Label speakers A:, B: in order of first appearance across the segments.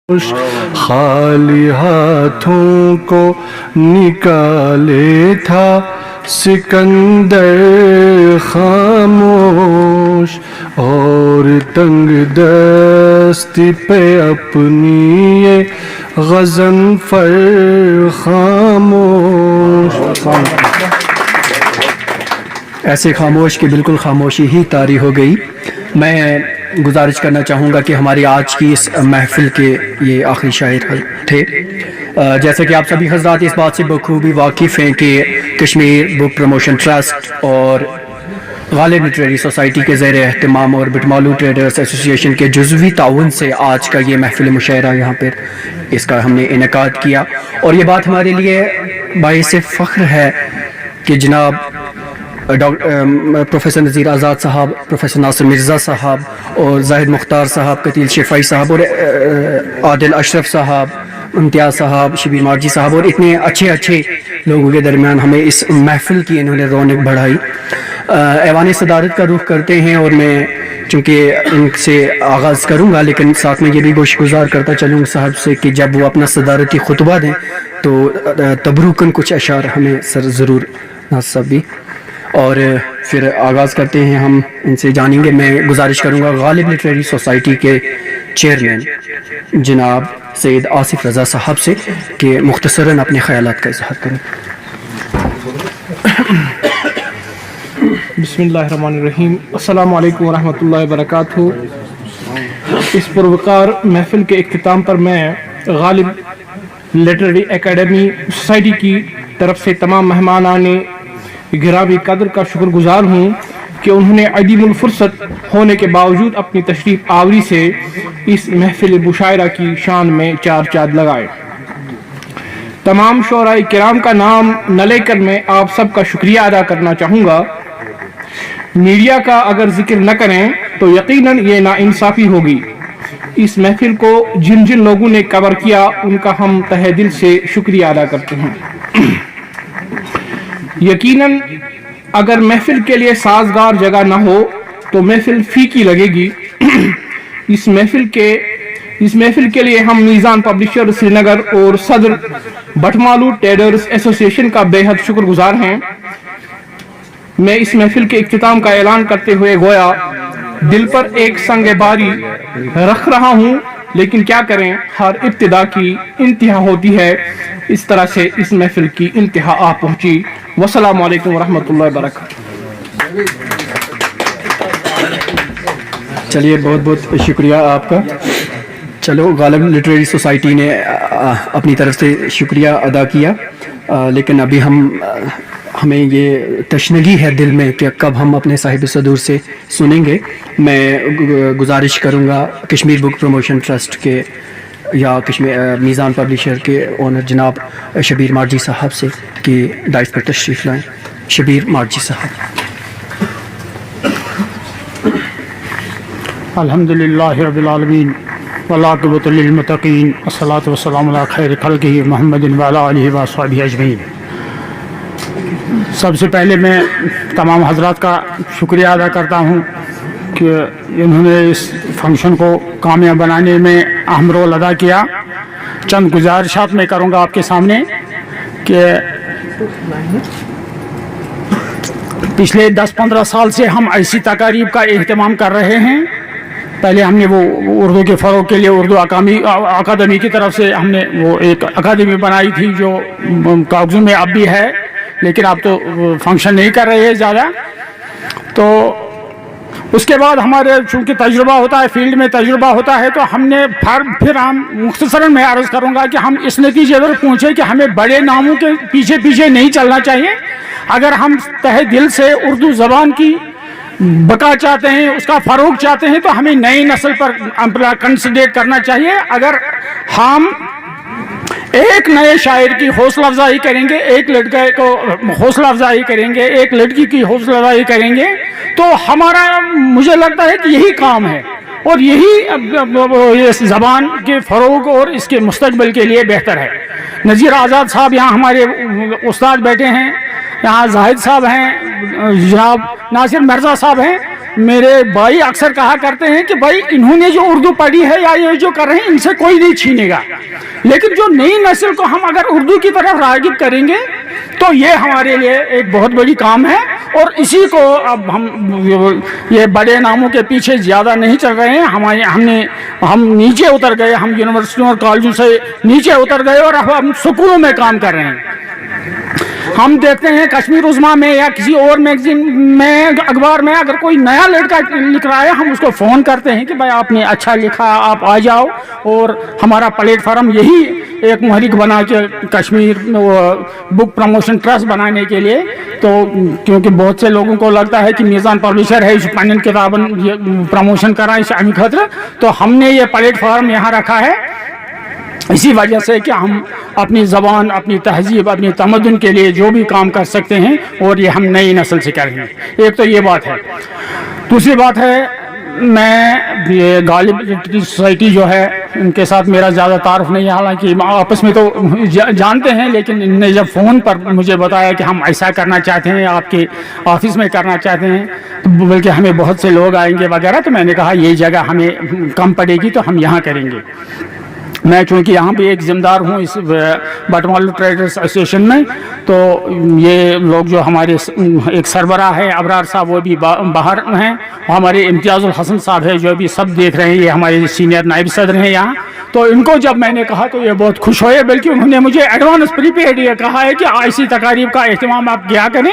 A: खाली हाथों को निकाले था सिकंदर खामोश, और तंग दस्ती पे अपनी ये गज़नफ़र खामोश।
B: ऐसे खामोश की बिल्कुल खामोशी ही तारी हो गई। मैं गुजारिश करना चाहूँगा कि हमारी आज की इस महफिल के ये आखिरी शायर थे। जैसे कि आप सभी हजरात इस बात से बखूबी वाकिफ़ हैं कि कश्मीर बुक प्रमोशन ट्रस्ट और गालिब लिटरेरी सोसाइटी के ज़ेर एहतमाम और बिटमालू ट्रेडर्स एसोसिएशन के जुज़वी ताउन से आज का ये महफिल मुशायरा यहाँ पर इसका हमने इनेकाद किया, और ये बात हमारे लिए बाइस फ़ख्र है कि जनाब प्रोफेसर नज़ीर आज़ाद साहब, प्रोफेसर नासिर मिर्ज़ा साहब और जाहिद मुख्तार साहब, कतील शिफाई साहब और आदिल अशरफ साहब, इम्तियाज़ साहब, शबीर मार्जी साहब और इतने अच्छे लोगों के दरमियान हमें इस महफिल की इन्होंने रौनक बढ़ाई। ऐवान सदारत का रुख करते हैं और मैं चूँकि उनसे आगाज़ करूँगा, लेकिन साथ में ये भी गुज़ार करता चलूँ साहब से कि जब वो अपना सदारती खुतबा दें तो तबरुकन कुछ अशार हमें सर ज़रूर नासब भी, और फिर आगाज़ करते हैं हम इनसे जानेंगे। मैं गुजारिश करूँगा गालिब लिटरेरी सोसाइटी के चेयरमैन जनाब सैयद आसिफ रज़ा साहब से कि मुख्तसरन अपने ख़यालात का इज़हार करें।
C: बिस्मिल्लाहिर्रहमानिर्रहीम, अस्सलामु अलैकुम वरहमतुल्लाहि वबरकातुहू। इस पुरवकार महफिल के इख्तिताम पर मैं गालिब लिटरेरी एकेडमी सोसाइटी की तरफ से तमाम मेहमानाने गिरामी कदर का शुक्रगुजार हूँ कि उन्होंने अदीमुल फुर्सत होने के बावजूद अपनी तशरीफ़ आवरी से इस महफिल मुशायरा की शान में चार चाँद लगाए। तमाम शोराए किराम का नाम न लेकर मैं आप सबका शुक्रिया अदा करना चाहूँगा। मीडिया का अगर जिक्र न करें तो यकीनन ये नाइंसाफ़ी होगी। इस महफिल को जिन जिन लोगों ने कवर किया उनका हम तहे दिल से शुक्रिया अदा करते हैं। यकीनन अगर महफिल के लिए साजगार जगह ना हो तो महफिल फीकी लगेगी। इस महफिल के लिए हम मीज़ान पब्लिशर श्रीनगर और सदर बटमालू ट्रेडर्स एसोसिएशन का बेहद शुक्रगुजार हैं। मैं इस महफिल के इख्तिताम का ऐलान करते हुए गोया दिल पर एक संग बारी रख रहा हूँ, लेकिन क्या करें, हर इब्तिदा की इंतहा होती है। इस तरह से इस महफिल की इंतहा आ पहुंची। वस्सलामु अलैकुम वरहमतुल्लाहि वबरकातुहू।
B: चलिए, बहुत बहुत शुक्रिया आपका। चलो, गालिब लिटरेरी सोसाइटी ने अपनी तरफ से शुक्रिया अदा किया, लेकिन अभी हमें ये तशनगी है दिल में कि कब हम अपने साहिब सदूर से सुनेंगे। मैं गुजारिश करूँगा कश्मीर बुक प्रमोशन ट्रस्ट के या कश्मीर मीज़ान पब्लिशर के ओनर जनाब शबीर मार्जी साहब से कि डाइस पर तशरीफ़ लाएँ। शबीर मार्जी साहब।
D: अल्हम्दुलिल्लाहि रब्बिल आलमीन वल आक़िबतु लिल मुत्तक़ीन अस्सलातु वस्सलामु अला खैरि खल्क़िही मुहम्मदिन व अला आलिहि व अस्हाबिही अजमईन। सबसे पहले मैं तमाम हजरात का शुक्रिया अदा करता हूँ कि इन्होंने इस फंक्शन को कामयाब बनाने में अहम रोल अदा किया। चंद गुजारिशात मैं करूँगा आपके सामने कि पिछले 10-15 साल से हम ऐसी तकारीब का एहतमाम कर रहे हैं। पहले हमने वो उर्दू के फ़रोग़ के लिए उर्दू अकादमी की तरफ से हमने वो एक अकादमी बनाई थी जो कागज़ों में अब भी है, लेकिन अब तो फंक्शन नहीं कर रहे हैं ज़्यादा। तो उसके बाद हमारे चूँकि तजुर्बा होता है, फील्ड में तजुर्बा होता है, तो हमने फिर हम मुख्तसरन मैं अर्ज़ करूँगा कि हम इस नतीजे पर पहुँचे कि हमें बड़े नामों के पीछे नहीं चलना चाहिए। अगर हम तहे दिल से उर्दू ज़बान की बका चाहते हैं, उसका फ़रोग़ चाहते हैं, तो हमें नई नस्ल पर कंसंट्रेट करना चाहिए। अगर हम एक नए शायर की हौसला अफजाई करेंगे, एक लड़के को हौसला अफजाई करेंगे, एक लड़की की हौसला अफजाई करेंगे, तो हमारा मुझे लगता है कि यही काम है और यही इस ज़बान के फ़रोग़ और इसके मुस्तक़बिल के लिए बेहतर है। नज़ीर आज़ाद साहब यहाँ हमारे उस्ताद बैठे हैं, यहाँ जाहिद साहब हैं, जनाब नासिर मिर्ज़ा साहब हैं, मेरे भाई अक्सर कहा करते हैं कि भाई इन्होंने जो उर्दू पढ़ी है या ये जो कर रहे हैं इनसे कोई नहीं छीनेगा, लेकिन जो नई नस्ल को हम अगर उर्दू की तरफ राग़िब करेंगे तो ये हमारे लिए एक बहुत बड़ी काम है। और इसी को अब हम ये बड़े नामों के पीछे ज़्यादा नहीं चल रहे हैं। हम नीचे उतर गए, हम यूनिवर्सिटियों और कॉलेजों से नीचे उतर गए और अब हम स्कूलों में काम कर रहे हैं। हम देखते हैं कश्मीर उज़्मा में या किसी और मैगजीन में, अखबार में, अगर कोई नया लड़का लिख रहा है हम उसको फ़ोन करते हैं कि भाई आपने अच्छा लिखा, आप आ जाओ। और हमारा प्लेटफार्म यही एक मुहरिक बना के कश्मीर बुक प्रमोशन ट्रस्ट बनाने के लिए, तो क्योंकि बहुत से लोगों को लगता है कि मीज़ान पब्लिशर है इस पन्न किताबन प्रमोशन कराएं इस अमी खतर, तो हमने ये प्लेटफार्म यहाँ रखा है इसी वजह से कि हम अपनी ज़बान, अपनी तहजीब, अपनी तमद्दुन के लिए जो भी काम कर सकते हैं और ये हम नई नस्ल से कर रहे हैं। एक तो ये बात है। दूसरी बात है, मैं ये गालिब लिटरेरी सोसाइटी जो है इनके साथ मेरा ज़्यादा तारुफ नहीं है, हालांकि आपस में तो जानते हैं, लेकिन इनने जब फ़ोन पर मुझे बताया कि हम ऐसा करना चाहते हैं, आपके ऑफिस में करना चाहते हैं, तो बल्कि हमें बहुत से लोग आएंगे वगैरह, तो मैंने कहा ये जगह हमें कम पड़ेगी तो हम यहाँ करेंगे। मैं चूँकि यहाँ भी एक ज़िम्मेदार हूँ इस बटमालू ट्रेडर्स एसोसिएशन में, तो ये लोग जो हमारे एक सरबराह है अबरार साहब वो भी बाहर हैं, हमारे इम्तियाज़ुल हसन साहब है जो भी सब देख रहे हैं, ये हमारे सीनियर नायब सदर हैं यहाँ। तो इनको जब मैंने कहा तो ये बहुत खुश हुए, बल्कि उन्होंने मुझे एडवांस प्रीपेड ये कहा है कि ऐसी तकारीब का एहतमाम आप क्या करें,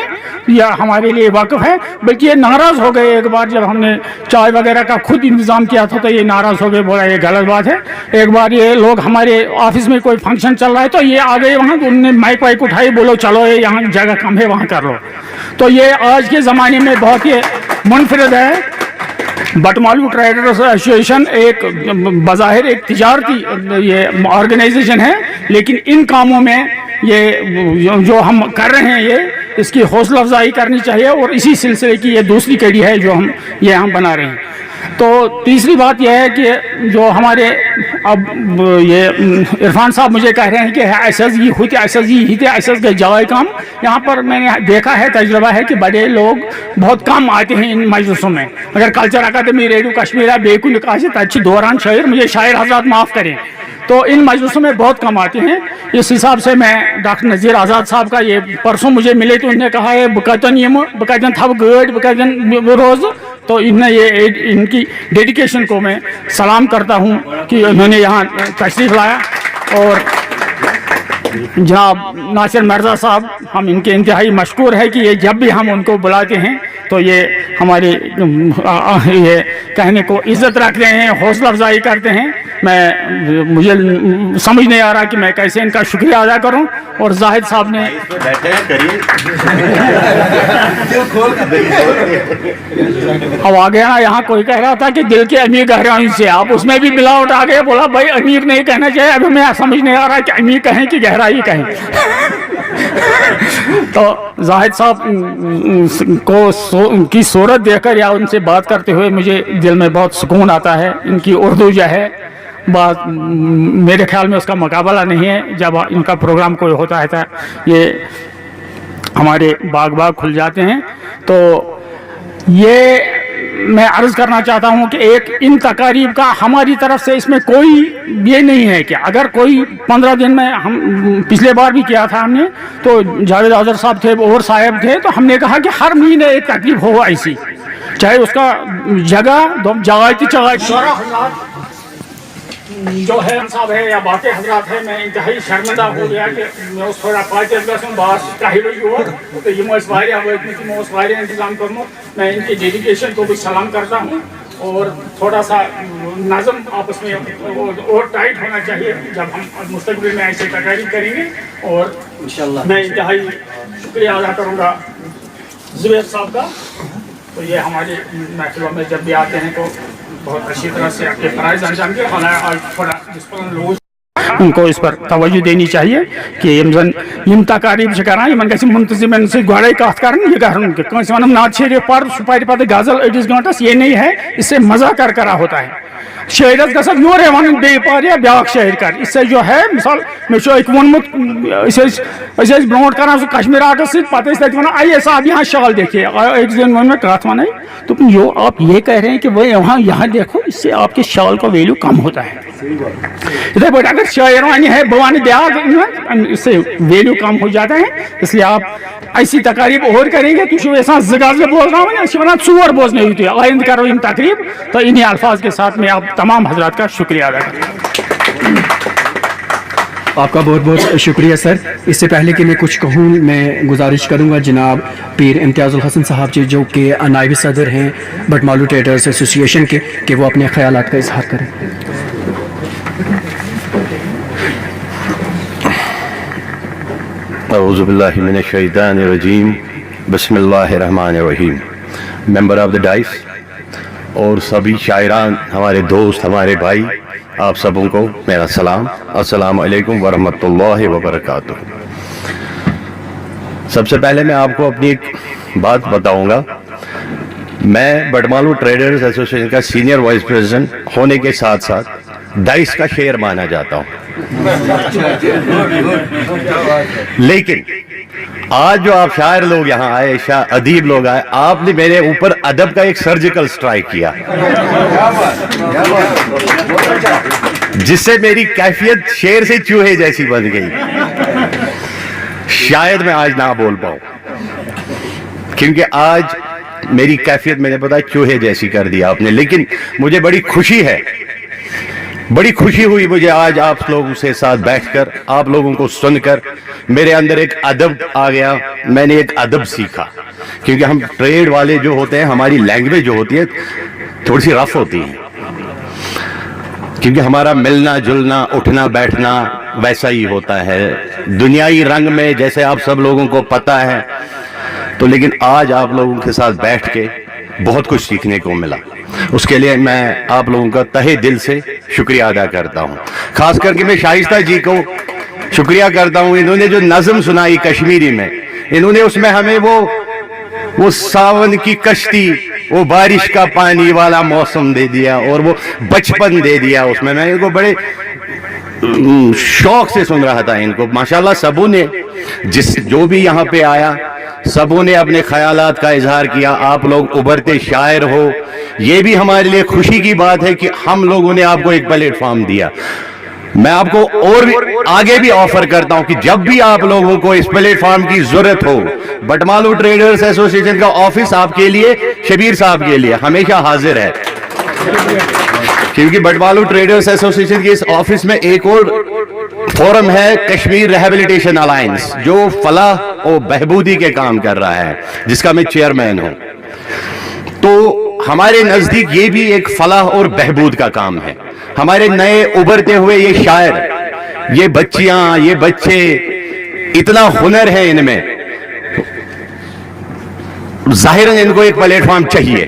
D: यह हमारे लिए वाक़िफ़ है। बल्कि ये नाराज़ हो गए एक बार जब हमने चाय वगैरह का खुद इंतज़ाम किया था, तो ये नाराज़ हो गए, बोला ये गलत बात है। एक बार ये लोग हमारे ऑफिस में कोई फंक्शन चल रहा है तो ये आ गए वहाँ, तो उन्होंने माइक वाइक उठाई, बोलो चलो ये यहाँ जगह कम है वहाँ कर लो। तो ये आज के ज़माने में बहुत ही मुनफरिद है। बटमालू ट्रेडर्स एसोसिएशन एक बज़ाहिर एक तिजारती ये ऑर्गेनाइजेशन है, लेकिन इन कामों में ये जो हम कर रहे हैं ये इसकी हौसला अफजाई करनी चाहिए, और इसी सिलसिले की ये दूसरी कड़ी है जो हम ये हम बना रहे हैं। तो तीसरी बात यह है कि जो हमारे अब ये इरफान साहब मुझे कह रहे हैं कि एसएसजी होते एसएसजी हिते एसएस के जाए काम, यहाँ पर मैंने देखा है, तजुर्बा है कि बड़े लोग बहुत कम आते हैं इन मजलिसों में। अगर कल्चर अकादमी रेडियो कश्मीर बेकुल काशी अच्छी दौरान शायर, मुझे शायर हजरात माफ़ करें, तो इन मजलिसों में बहुत कम आते हैं। इस हिसाब से मैं डॉक्टर नज़ीर आज़ाद साहब का ये परसों मुझे मिले तो उन्होंने कहा है बकतन यम बकतन थब गड बकतन रोज़, तो इन्हें ये इनकी डेडिकेशन को मैं सलाम करता हूँ कि उन्होंने यहाँ तशरीफ़ लाया। और जनाब नासिर मिर्ज़ा साहब, हम इनके इंतहाई मशकूर है कि ये जब भी हम उनको बुलाते हैं तो ये हमारे ये कहने को इज़्ज़त रखते हैं, हौसला अफजाई करते हैं। मुझे समझ नहीं आ रहा कि मैं कैसे इनका शुक्रिया अदा करूं। और जाहिद साहब ने अब आ गया ना, यहाँ कोई कह रहा था कि दिल के अमीर गहराई से, आप उसमें भी मिलावट आ गए, बोला भाई अमीर नहीं कहना चाहिए। अभी मैं समझ नहीं आ रहा कि अमीर कहें कि गहराई कहें। तो जाहिद साहब को की सूरत देखकर या उनसे बात करते हुए मुझे दिल में बहुत सुकून आता है। इनकी उर्दू जो है बात मेरे ख्याल में उसका मुकाबला नहीं है। जब इनका प्रोग्राम कोई होता है तो ये हमारे बाग खुल जाते हैं। तो ये मैं अर्ज़ करना चाहता हूँ कि एक इन तकारीब का हमारी तरफ से इसमें कोई ये नहीं है कि अगर कोई 15 दिन में, हम पिछले बार भी किया था हमने, तो जावेद आज़र साहब थे और साहब थे, तो हमने कहा कि हर महीने एक तकलीफ हो ऐसी, चाहे उसका जगह जो है साहब है या बाकी हजरात है। मैं इंतहाई शर्मिंदा हो गया कि मैं उस थोड़ा पाँच बात कही हुआ तो ये मैं इंतजाम करूँ। मैं इनकी डेडिकेशन को भी सलाम करता हूँ और थोड़ा सा नज़म आपस में और टाइट होना चाहिए जब हम मुस्तकबिल में ऐसे तकारीब करेंगे। और इंशाअल्लाह मैं इंतहाई शुक्रिया अदा करूँगा ज़ुबैर साहब का। तो ये हमारे महफिलों में जब भी आते हैं तो बहुत अच्छी तरह से आपके फ़राइज़ अंजाम के थोड़ा उनको इस पर तवज्जो देनी चाहिए कि यम तकारीब करान इन गि मुंतजिमन से गड़े कत कर वन नात शरीफ पर सुपारी पत गजल अड़िस घंटस, ये नहीं है, इससे मज़ा कर करा होता है। شٲعرَس گژھکھ یورے وَنُن بیٚیہِ پار یا بیٛاکھ شٲعر کر اِسے جو ہے مِثال مےٚ چھُ أکۍ ووٚنمُت أسۍ ٲسۍ برونٛٹھ کران سُہ کشمیٖر آرٹس سۭتۍ پتہٕ ٲسۍ تتہِ وَنان آئیے صاحب یہاں شال دیکھیے أکۍ زٔنۍ ووٚن مےٚ کتھ وَنٕنۍ دوٚپُن یو آپ یہ کہہ رہے ہیں کہ وہ یہاں دیکھو اس سے آپ کے شال کا ویلیو کم ہوتا ہے ادھر پٲٹھۍ اگر شاعر وَنہِ ہے بہٕ وَنہٕ بیٛاکھ اس سے ویلیو کم ہو جاتا ہے اس لیے آپ ایسی تقاریب اور کریں گے تُہۍ چھِو یژھان زٕ غزلہٕ بوزناوٕنۍ أسۍ چھِ وَنان ژور بوزنٲیِو تُہۍ آیندٕ کرو یِم تقریب تو انہیں الفاظ کے ساتھ میں آپ تمام حضرات کا شکریہ ادا کرتا ہوں.
B: آپ کا بہت بہت شکریہ سر. اس سے پہلے کہ میں کچھ کہوں میں گزارش کروں گا جناب پیر امتیاز الحسن صاحب جی جو کہ نائب صدر ہیں بٹمالو ٹریڈرز ایسوسی ایشن کے کہ وہ اپنے خیالات کا اظہار کریں.
E: اعوذ باللہ من الشیطان الرجیم بسم اللہ الرحمن الرحیم. ممبر آف دا ڈائس اور سبھی شاعران ہمارے دوست ہمارے بھائی آپ سبوں کو میرا سلام. السلام علیکم ورحمۃ اللہ وبرکاتہ. سب سے پہلے میں آپ کو اپنی ایک بات بتاؤں گا. میں بٹمالو ٹریڈرز ایسوسی ایشن کا سینئر وائس پریزیڈنٹ ہونے کے ساتھ ساتھ ڈائس کا شیئر مانا جاتا ہوں. لیکن آج جو آپ شاعر لوگ یہاں آئے ادیب لوگ آئے آپ نے میرے اوپر ادب کا ایک سرجیکل سٹرائک کیا جس سے میری کیفیت شیر سے چوہے جیسی بن گئی. شاید میں آج نہ بول پاؤں کیونکہ آج میری کیفیت میں نے پتا چوہے جیسی کر دیا آپ نے. لیکن مجھے بڑی خوشی ہے بڑی خوشی ہوئی مجھے آج آپ لوگوں سے ساتھ بیٹھ کر آپ لوگوں کو سن کر میرے اندر ایک ادب آ گیا. میں نے ایک ادب سیکھا کیونکہ ہم ٹریڈ والے جو ہوتے ہیں ہماری لینگویج جو ہوتی ہے تھوڑی سی رف ہوتی ہے کیونکہ ہمارا ملنا جلنا اٹھنا بیٹھنا ویسا ہی ہوتا ہے دنیائی رنگ میں جیسے آپ سب لوگوں کو پتہ ہے. تو لیکن آج آپ لوگوں کے ساتھ بیٹھ کے بہت کچھ سیکھنے کو ملا. اس کے لیے میں آپ لوگوں کا تہہ دل سے شکریہ ادا کرتا ہوں. خاص کر کے میں شائستہ جی کو شکریہ کرتا ہوں. انہوں نے جو نظم سنائی کشمیری میں انہوں نے اس میں ہمیں وہ ساون کی کشتی وہ بارش کا پانی والا موسم دے دیا اور وہ بچپن دے دیا. اس میں ان کو بڑے شوق سے سن رہا تھا. ان کو ماشاءاللہ سبوں نے جو بھی یہاں پہ آیا سبوں نے اپنے خیالات کا اظہار کیا. آپ لوگ ابھرتے شاعر ہو یہ بھی ہمارے لیے خوشی کی بات ہے کہ ہم لوگوں نے آپ کو ایک پلیٹ فارم دیا. میں آپ کو اور بھی آگے بھی آفر کرتا ہوں کہ جب بھی آپ لوگوں کو اس پلیٹ فارم کی ضرورت ہو بٹمالو ٹریڈرز ایسوسی ایشن کا آفس آپ کے لیے شبیر صاحب کے لیے ہمیشہ حاضر ہے کیونکہ بٹمالو ٹریڈرز ایسوسی ایشن کے اس آفس میں ایک اور فورم ہے کشمیر ریہیبلیٹیشن الائنس جو فلاح اور بہبودی کے کام کر رہا ہے جس کا میں چیئرمین ہوں. تو ہمارے نزدیک یہ بھی ایک فلاح اور بہبود کا کام ہے. ہمارے نئے ابھرتے ہوئے یہ شاعر یہ بچیاں یہ بچے اتنا ہنر ہے ان میں ظاہراً ان کو ایک پلیٹ فارم چاہیے.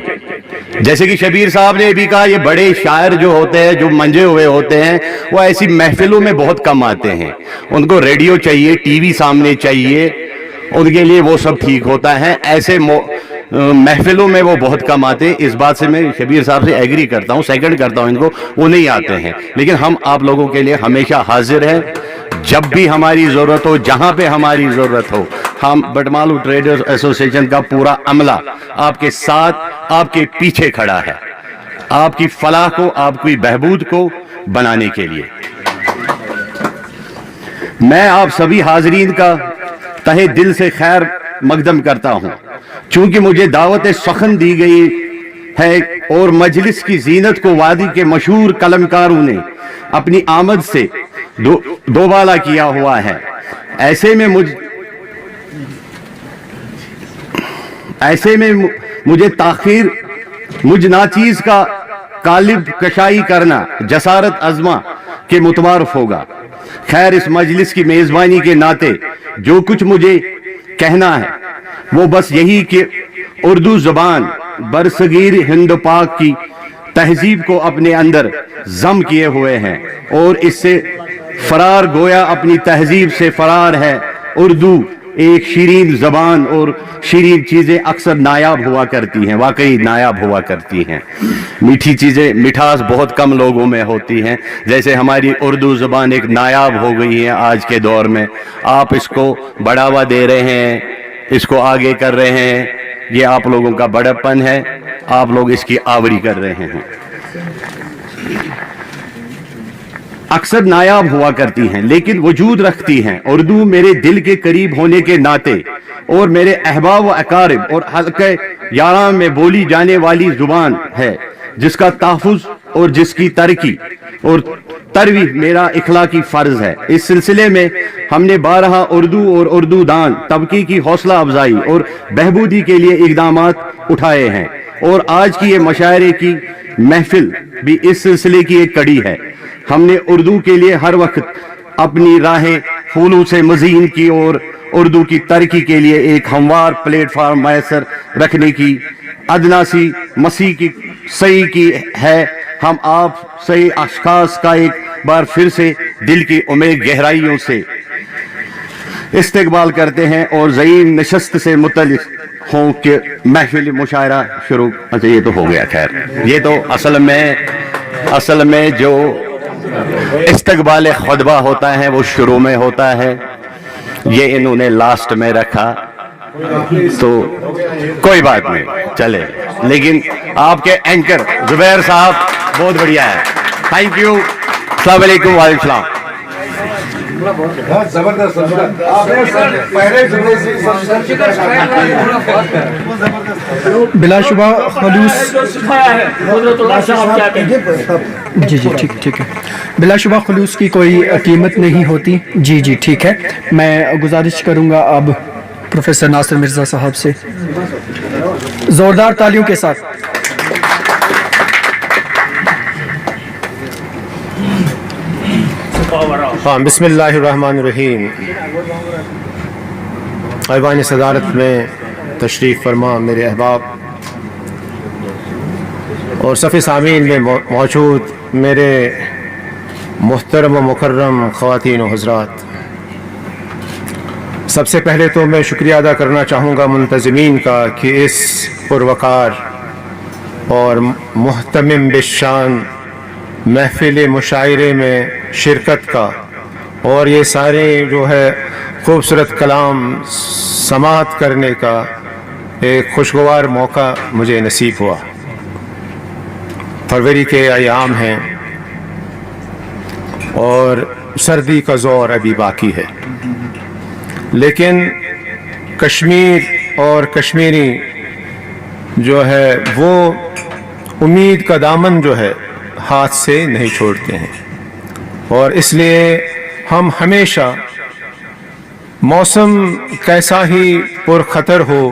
E: جیسے کہ شبیر صاحب نے بھی کہا یہ بڑے شاعر جو ہوتے ہیں جو منجے ہوئے ہوتے ہیں وہ ایسی محفلوں میں بہت کم آتے ہیں. ان کو ریڈیو چاہیے ٹی وی سامنے چاہیے ان کے لیے وہ سب ٹھیک ہوتا ہے. ایسے محفلوں میں وہ بہت کم آتے ہیں. اس بات سے میں شبیر صاحب سے ایگری کرتا ہوں سیکنڈ کرتا ہوں ان کو وہ نہیں آتے ہیں. لیکن ہم آپ لوگوں کے لیے ہمیشہ حاضر ہیں جب بھی ہماری ضرورت ہو جہاں پہ ہماری ضرورت ہو. ہم بٹمالو ٹریڈرز ایسوسی ایشن کا پورا عملہ آپ کے ساتھ آپ کے پیچھے کھڑا ہے آپ کی فلاح کو آپ کی بہبود کو بنانے کے لیے. میں آپ سبھی حاضرین کا تہہ دل سے خیر مقدم کرتا ہوں. چونکہ مجھے دعوت سخن دی گئی ہے اور مجلس کی زینت کو وادی کے مشہور قلمکاروں نے اپنی آمد سے دوبالا کیا ہوا ہے. ایسے میں مجھے تاخیر مجھ ناچیز کا قالب کشائی کرنا جسارت عظمہ کے متعارف ہوگا. خیر اس مجلس کی میزبانی کے ناطے جو کچھ مجھے کہنا ہے وہ بس یہی کہ اردو زبان برصغیر ہند پاک کی تہذیب کو اپنے اندر ضم کیے ہوئے ہیں اور اس سے فرار گویا اپنی تہذیب سے فرار ہے. اردو ایک شیرین زبان اور شیرین چیزیں اکثر نایاب ہوا کرتی ہیں، واقعی نایاب ہوا کرتی ہیں. میٹھی چیزیں، مٹھاس بہت کم لوگوں میں ہوتی ہیں. جیسے ہماری اردو زبان ایک نایاب ہو گئی ہے آج کے دور میں، آپ اس کو بڑھاوا دے رہے ہیں، اس کو آگے کر رہے ہیں. یہ آپ لوگوں کا بڑپن ہے، آپ لوگ اس کی آوری کر رہے ہیں. اکثر نایاب ہوا کرتی ہیں لیکن وجود رکھتی ہیں. اردو میرے دل کے قریب ہونے کے ناطے اور میرے احباب و اقارب اور حلقہ یاراں میں بولی جانے والی زبان ہے جس کا تحفظ اور جس کی ترقی اور ترویج میرا اخلاقی فرض ہے. اس سلسلے میں ہم نے بارہا اردو اور اردو دان طبقے کی حوصلہ افزائی اور بہبودی کے لیے اقدامات اٹھائے ہیں، اور آج کی یہ مشاعرے کی محفل بھی اس سلسلے کی ایک کڑی ہے. ہم نے اردو کے لیے ہر وقت اپنی راہیں پھولوں سے مزین کی اور اردو کی ترقی کے لیے ایک ہموار پلیٹ فارم میسر رکھنے کی ادنا سی مسیح کی صحیح کی ہے. ہم آپ صحیح اشخاص کا ایک بار پھر سے دل کی امید گہرائیوں سے استقبال کرتے ہیں اور ضعیم نشست سے متعلق ہوں کہ محفل مشاعرہ شروع. اچھا یہ تو ہو گیا. خیر، یہ تو اصل میں جو استقبال خطبہ ہوتا ہے وہ شروع میں ہوتا ہے، یہ انہوں نے لاسٹ میں رکھا تو کوئی بات نہیں چلے. لیکن آپ کے اینکر زبیر صاحب بہت بڑھیا ہے. Thank you. السلام علیکم. وعلیکم السلام.
B: بلا شبہ خلوص جی ٹھیک ہے. بلا شبہ خلوص کی کوئی قیمت نہیں ہوتی. جی ٹھیک ہے. میں گزارش کروں گا اب پروفیسر ناصر مرزا صاحب سے زوردار تالیوں کے ساتھ.
F: بسم اللہ الرحمن الرحیم. ایوان صدارت میں تشریف فرما میرے احباب اور صف سامعین میں موجود میرے محترم و مکرم خواتین و حضرات، سب سے پہلے تو میں شکریہ ادا کرنا چاہوں گا منتظمین کا کہ اس پروقار اور محتمم بالشان محفل مشاعرے میں شرکت کا اور یہ سارے جو ہے خوبصورت کلام سماعت کرنے کا ایک خوشگوار موقع مجھے نصیب ہوا. فروری کے ایام ہیں اور سردی کا زور ابھی باقی ہے، لیکن کشمیر اور کشمیری جو ہے وہ امید کا دامن جو ہے ہاتھ سے نہیں چھوڑتے ہیں. اور اس لیے ہم ہمیشہ موسم کیسا ہی پرخطر ہو،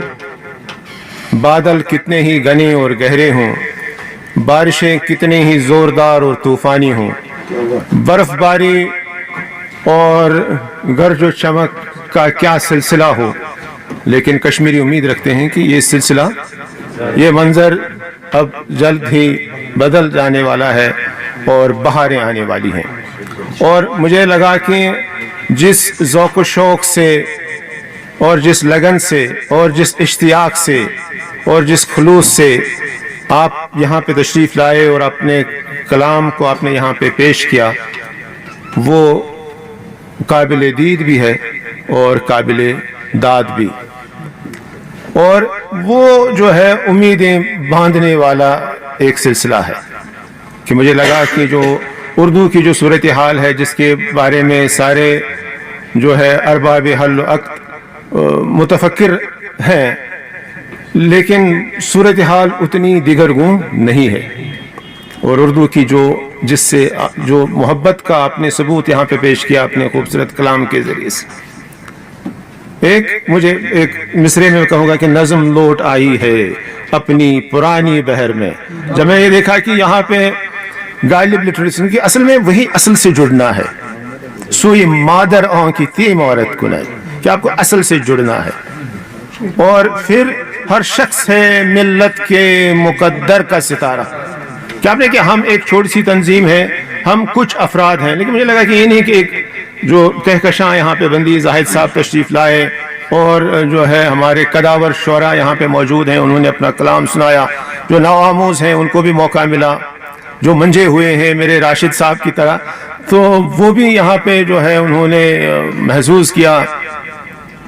F: بادل کتنے ہی گھنے اور گہرے ہوں، بارشیں کتنے ہی زوردار اور طوفانی ہوں، برف باری اور گرج و چمک کا کیا سلسلہ ہو، لیکن کشمیری امید رکھتے ہیں کہ یہ سلسلہ، یہ منظر اب جلد ہی بدل جانے والا ہے اور بہاریں آنے والی ہیں. اور مجھے لگا کہ جس ذوق و شوق سے اور جس لگن سے اور جس اشتیاق سے اور جس خلوص سے آپ یہاں پہ تشریف لائے اور اپنے کلام کو آپ نے یہاں پہ پیش کیا، وہ قابل دید بھی ہے اور قابل داد بھی، اور وہ جو ہے امیدیں باندھنے والا ایک سلسلہ ہے. کہ مجھے لگا کہ جو اردو کی جو صورتحال ہے جس کے بارے میں سارے جو ہے ارباب حل و عقد متفکر ہیں، لیکن صورتحال اتنی دیگرگون نہیں ہے. اور اردو کی جس سے جو محبت کا آپ نے ثبوت یہاں پہ پیش کیا اپنے خوبصورت کلام کے ذریعے سے، مجھے ایک مصرے میں کہوں گا کہ نظم لوٹ آئی ہے اپنی پرانی بہر میں. جب میں یہ دیکھا کہ یہاں پہ غالب لٹریچر کی اصل میں وہی اصل سے جڑنا ہے، سوئی مادر آن کی تیم عورت کو نہیں، کہ آپ کو اصل سے جڑنا ہے. اور پھر ہر شخص ہے ملت کے مقدر کا ستارہ. کہ آپ نے کہ ہم ایک چھوٹی سی تنظیم ہے، ہم کچھ افراد ہیں، لیکن مجھے لگا کہ یہ نہیں کہ ایک جو کہکشاں یہاں پہ بندی زاہد صاحب تشریف لائے اور جو ہے ہمارے قداور شعراء یہاں پہ موجود ہیں، انہوں نے اپنا کلام سنایا. جو نوآموز ہیں ان کو بھی موقع ملا، جو منجے ہوئے ہیں میرے راشد صاحب کی طرح، تو وہ بھی یہاں پہ جو ہے انہوں نے محظوظ کیا.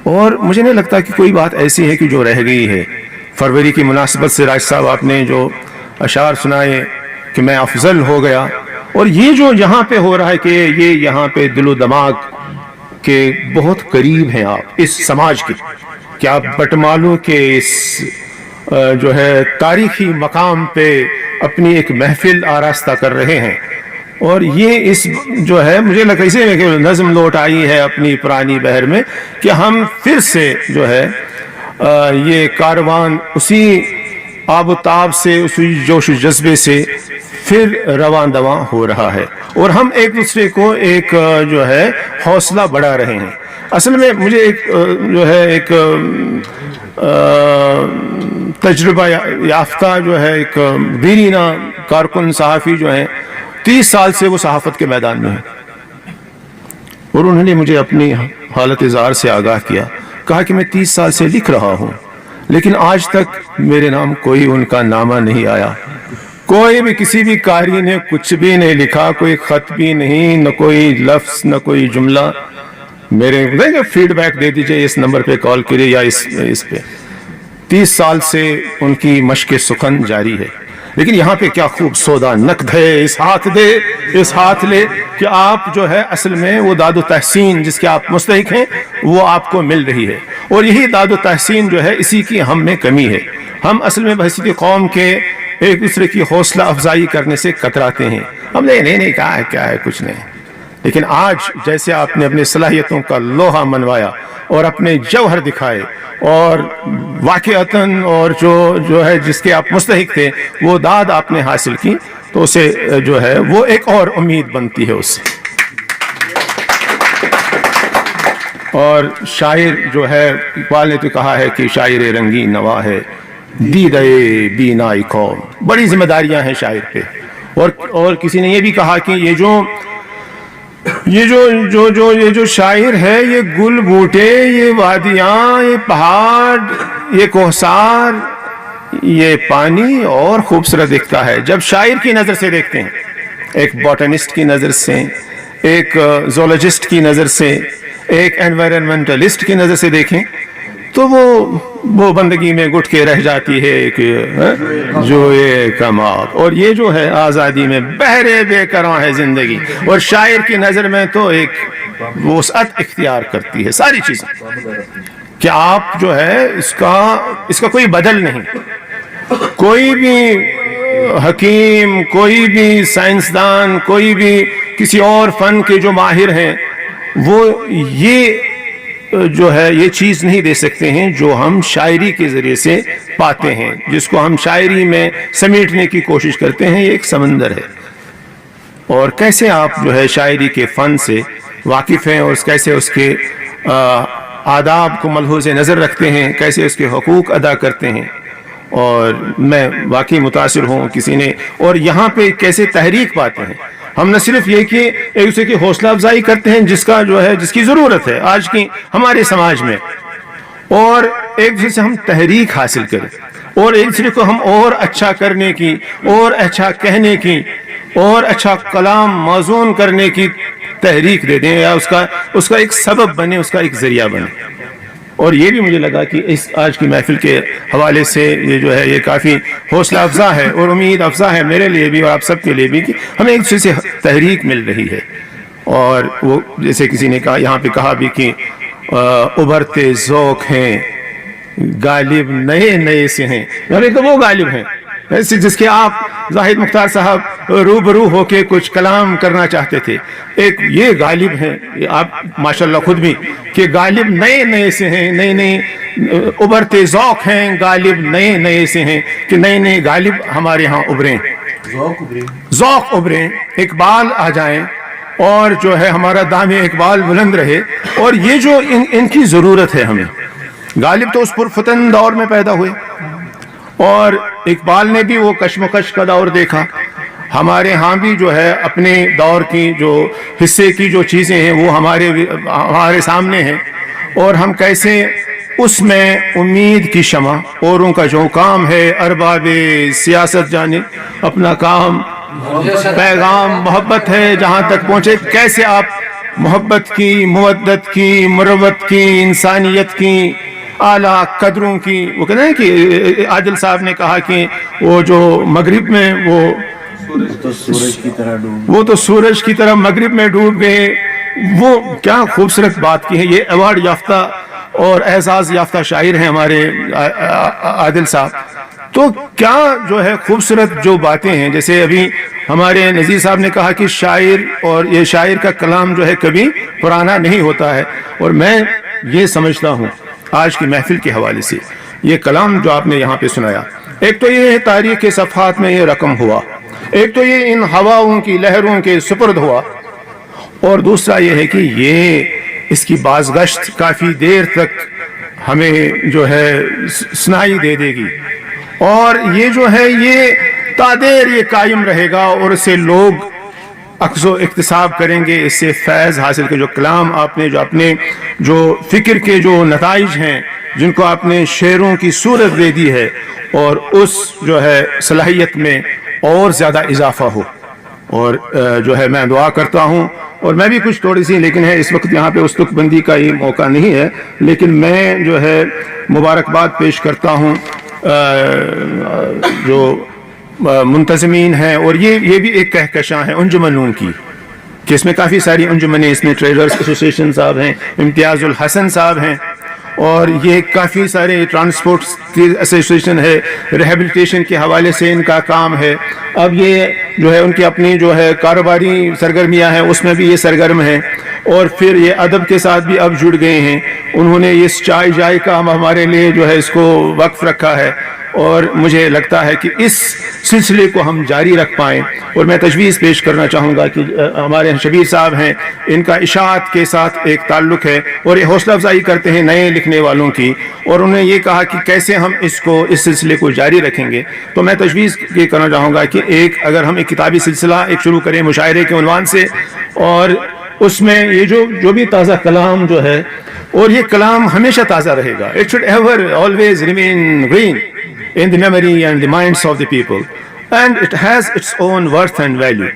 F: اور مجھے نہیں لگتا کہ کوئی بات ایسی ہے کہ جو رہ گئی ہے. فروری کی مناسبت سے راشد صاحب آپ نے جو اشعار سنائے کہ میں افضل ہو گیا، اور یہ جو یہاں پہ ہو رہا ہے کہ یہ یہاں پہ دل و دماغ کے بہت قریب ہیں آپ اس سماج کے، کہ آپ بٹمالو کے اس جو ہے تاریخی مقام پہ اپنی ایک محفل آراستہ کر رہے ہیں. اور یہ اس جو ہے مجھے لگتا ہے اسی میں کہ نظم لوٹ آئی ہے اپنی پرانی بہر میں، کہ ہم پھر سے جو ہے یہ کاروان اسی آب و تاب سے، اسی جوش و جذبے سے پھر رواں دواں ہو رہا ہے، اور ہم ایک دوسرے کو ایک جو ہے حوصلہ بڑھا رہے ہیں. اصل میں مجھے ایک جو ہے ایک تجربہ یافتہ جو ہے ایک دیرینہ کارکن صحافی جو ہیں، 30 سال سے وہ صحافت کے میدان میں ہیں، اور انہوں نے مجھے اپنی حالت زار سے آگاہ کیا، کہا کہ میں 30 سال سے لکھ رہا ہوں لیکن آج تک میرے نام کوئی ان کا نامہ نہیں آیا. کوئی بھی کسی بھی قاری نے کچھ بھی نہیں لکھا، کوئی خط بھی نہیں، نہ کوئی لفظ نہ کوئی جملہ. میرے فیڈ بیک دے دیجئے، اس نمبر پہ کال کریے یا اس پہ. 30 سال سے ان کی مشق سخن جاری ہے. لیکن یہاں پہ کیا خوب سودا نقد ہے، اس ہاتھ دے اس ہاتھ لے، کہ آپ جو ہے اصل میں وہ داد و تحسین جس کے آپ مستحق ہیں وہ آپ کو مل رہی ہے. اور یہی داد و تحسین جو ہے اسی کی ہم میں کمی ہے. ہم اصل میں بحیثیت قوم کے ایک دوسرے کی حوصلہ افزائی کرنے سے کتراتے ہیں. ہم نے نہیں کہا ہے کیا ہے، کچھ نہیں. لیکن آج جیسے آپ نے اپنی صلاحیتوں کا لوہا منوایا اور اپنے جوہر دکھائے، اور واقعتاً اور جو ہے جس کے آپ مستحق تھے وہ داد آپ نے حاصل کی، تو اسے جو ہے وہ ایک اور امید بنتی ہے اس سے. اور شاعر جو ہے، اقبال نے تو کہا ہے کہ شاعر رنگین نوا ہے دیدے بینائی قوم. بڑی ذمہ داریاں ہیں شاعر پہ. اور کسی نے یہ بھی کہا کہ یہ جو شاعر ہے، یہ گل بوٹے، یہ وادیاں، یہ پہاڑ، یہ کوہسار، یہ پانی اور خوبصورت دکھتا ہے جب شاعر کی نظر سے دیکھتے ہیں. ایک باٹنسٹ کی نظر سے، ایک زولوجسٹ کی نظر سے، ایک انوائرنمنٹلسٹ کی نظر سے دیکھیں تو وہ بندگی میں گٹ کے رہ جاتی ہے کہ جو یہ کمال. اور یہ جو ہے آزادی میں بہرے بے کراں ہے زندگی، اور شاعر کی نظر میں تو ایک وسعت اختیار کرتی ہے ساری چیزیں، کہ آپ جو ہے اس کا کوئی بدل نہیں. کوئی بھی حکیم، کوئی بھی سائنسدان، کوئی بھی کسی اور فن کے جو ماہر ہیں، وہ یہ جو ہے یہ چیز نہیں دے سکتے ہیں جو ہم شاعری کے ذریعے سے پاتے ہیں، جس کو ہم شاعری میں سمیٹنے کی کوشش کرتے ہیں. یہ ایک سمندر ہے. اور کیسے آپ جو ہے شاعری کے فن سے واقف ہیں، اور کیسے اس کے آداب کو ملحوظ نظر رکھتے ہیں، کیسے اس کے حقوق ادا کرتے ہیں. اور میں واقعی متاثر ہوں کسی نے، اور یہاں پہ کیسے تحریک پاتے ہیں. ہم نہ صرف یہ کہ ایک دوسرے کی حوصلہ افزائی کرتے ہیں جس کی ضرورت ہے آج کی ہمارے سماج میں، اور ایک دوسرے سے ہم تحریک حاصل کریں، اور ایک دوسرے کو ہم اور اچھا کرنے کی، اور اچھا کہنے کی، اور اچھا کلام موزون کرنے کی تحریک دے دیں، یا اس کا ایک سبب بنے، اس کا ایک ذریعہ بنے. اور یہ بھی مجھے لگا کہ اس آج کی محفل کے حوالے سے یہ جو ہے یہ کافی حوصلہ افزا ہے اور امید افزا ہے میرے لیے بھی اور آپ سب کے لیے بھی، کہ ہمیں ایک دوسرے سے تحریک مل رہی ہے. اور وہ جیسے کسی نے کہا یہاں پہ کہا بھی کہ ابھرتے ذوق ہیں، غالب نئے سے ہیں. یعنی تو وہ غالب ہیں جس کے آپ زاہد مختار صاحب روبرو ہو کے کچھ کلام کرنا چاہتے تھے. ایک یہ غالب ہیں، آپ ماشاءاللہ خود بھی، کہ غالب نئے سے ہیں، نئے ابھرتے ذوق ہیں، غالب نئے سے ہیں، کہ نئے غالب ہمارے ہاں ابھریں، ذوق ابھریں، اقبال آ جائیں، اور جو ہے ہمارا دام اقبال بلند رہے. اور یہ جو ان کی ضرورت ہے ہمیں. غالب تو اس پرفتن دور میں پیدا ہوئے، اور اقبال نے بھی وہ کشمکش کا دور دیکھا. ہمارے ہاں بھی جو ہے اپنے دور کی جو حصے کی جو چیزیں ہیں وہ ہمارے سامنے ہیں، اور ہم کیسے اس میں امید کی شمع، اوروں کا جو کام ہے ارباب سیاست جانے اپنا کام، پیغام محبت ہے جہاں تک پہنچے، کیسے آپ محبت کی، مودت کی، مروت کی، انسانیت کی، اعلیٰ قدروں کی، وہ کہتے ہیں کہ عادل صاحب نے کہا کہ وہ جو مغرب میں وہ تو سورج کی طرح مغرب میں ڈوب گئے، وہ کیا خوبصورت بات کی ہے۔ یہ ایوارڈ یافتہ اور اعزاز یافتہ شاعر ہیں ہمارے عادل صاحب، تو کیا جو ہے خوبصورت جو باتیں ہیں، جیسے ابھی ہمارے نذیر صاحب نے کہا کہ شاعر اور یہ شاعر کا کلام جو ہے کبھی پرانا نہیں ہوتا ہے، اور میں یہ سمجھتا ہوں آج کی محفل کے حوالے سے یہ کلام جو آپ نے یہاں پہ سنایا، ایک تو یہ تاریخ کے صفحات میں یہ رقم ہوا، ایک تو یہ ان ہواؤں کی لہروں کے سپرد ہوا، اور دوسرا یہ ہے کہ یہ اس کی بازگشت کافی دیر تک ہمیں جو ہے سنائی دے گی، اور یہ جو ہے یہ تادیر یہ قائم رہے گا، اور اس سے لوگ اخذ و اکتساب کریں گے، اس سے فیض حاصل کے جو کلام آپ نے جو اپنے جو فکر کے جو نتائج ہیں جن کو آپ نے شعروں کی صورت دے دی ہے، اور اس جو ہے صلاحیت میں اور زیادہ اضافہ ہو، اور جو ہے میں دعا کرتا ہوں، اور میں بھی کچھ تھوڑی سی، لیکن ہے اس وقت یہاں پہ استق بندی کا یہ موقع نہیں ہے، لیکن میں جو ہے مبارکباد پیش کرتا ہوں جو منتظمین ہیں، اور یہ بھی ایک کہکشاں ہے انجمنوں کی، کہ اس میں کافی ساری انجمنیں، اس میں ٹریڈرز ایسوسیشن صاحب ہیں، امتیاز الحسن صاحب ہیں، اور یہ کافی سارے ٹرانسپورٹ کی ایسوسیشن ہے، ریہیبلیٹیشن کے حوالے سے ان کا کام ہے، اب یہ جو ہے ان کی اپنی جو ہے کاروباری سرگرمیاں ہیں اس میں بھی یہ سرگرم ہیں، اور پھر یہ ادب کے ساتھ بھی اب جڑ گئے ہیں، انہوں نے اس چائے کا ہمارے لیے جو ہے اس کو وقف رکھا ہے، اور مجھے لگتا ہے کہ اس سلسلے کو ہم جاری رکھ پائیں، اور میں تجویز پیش کرنا چاہوں گا کہ ہمارے شبیر صاحب ہیں، ان کا اشاعت کے ساتھ ایک تعلق ہے، اور یہ حوصلہ افزائی کرتے ہیں نئے لکھنے والوں کی، اور انہوں نے یہ کہا کہ کیسے ہم اس سلسلے کو جاری رکھیں گے، تو میں تجویز یہ کرنا چاہوں گا کہ اگر ہم ایک کتابی سلسلہ ایک شروع کریں مشاعرے کے عنوان سے، اور اس میں یہ جو بھی تازہ کلام جو ہے، اور یہ کلام ہمیشہ تازہ رہے گا، it should ever always remain green in the memory and the minds of the people, and it has its own worth and value.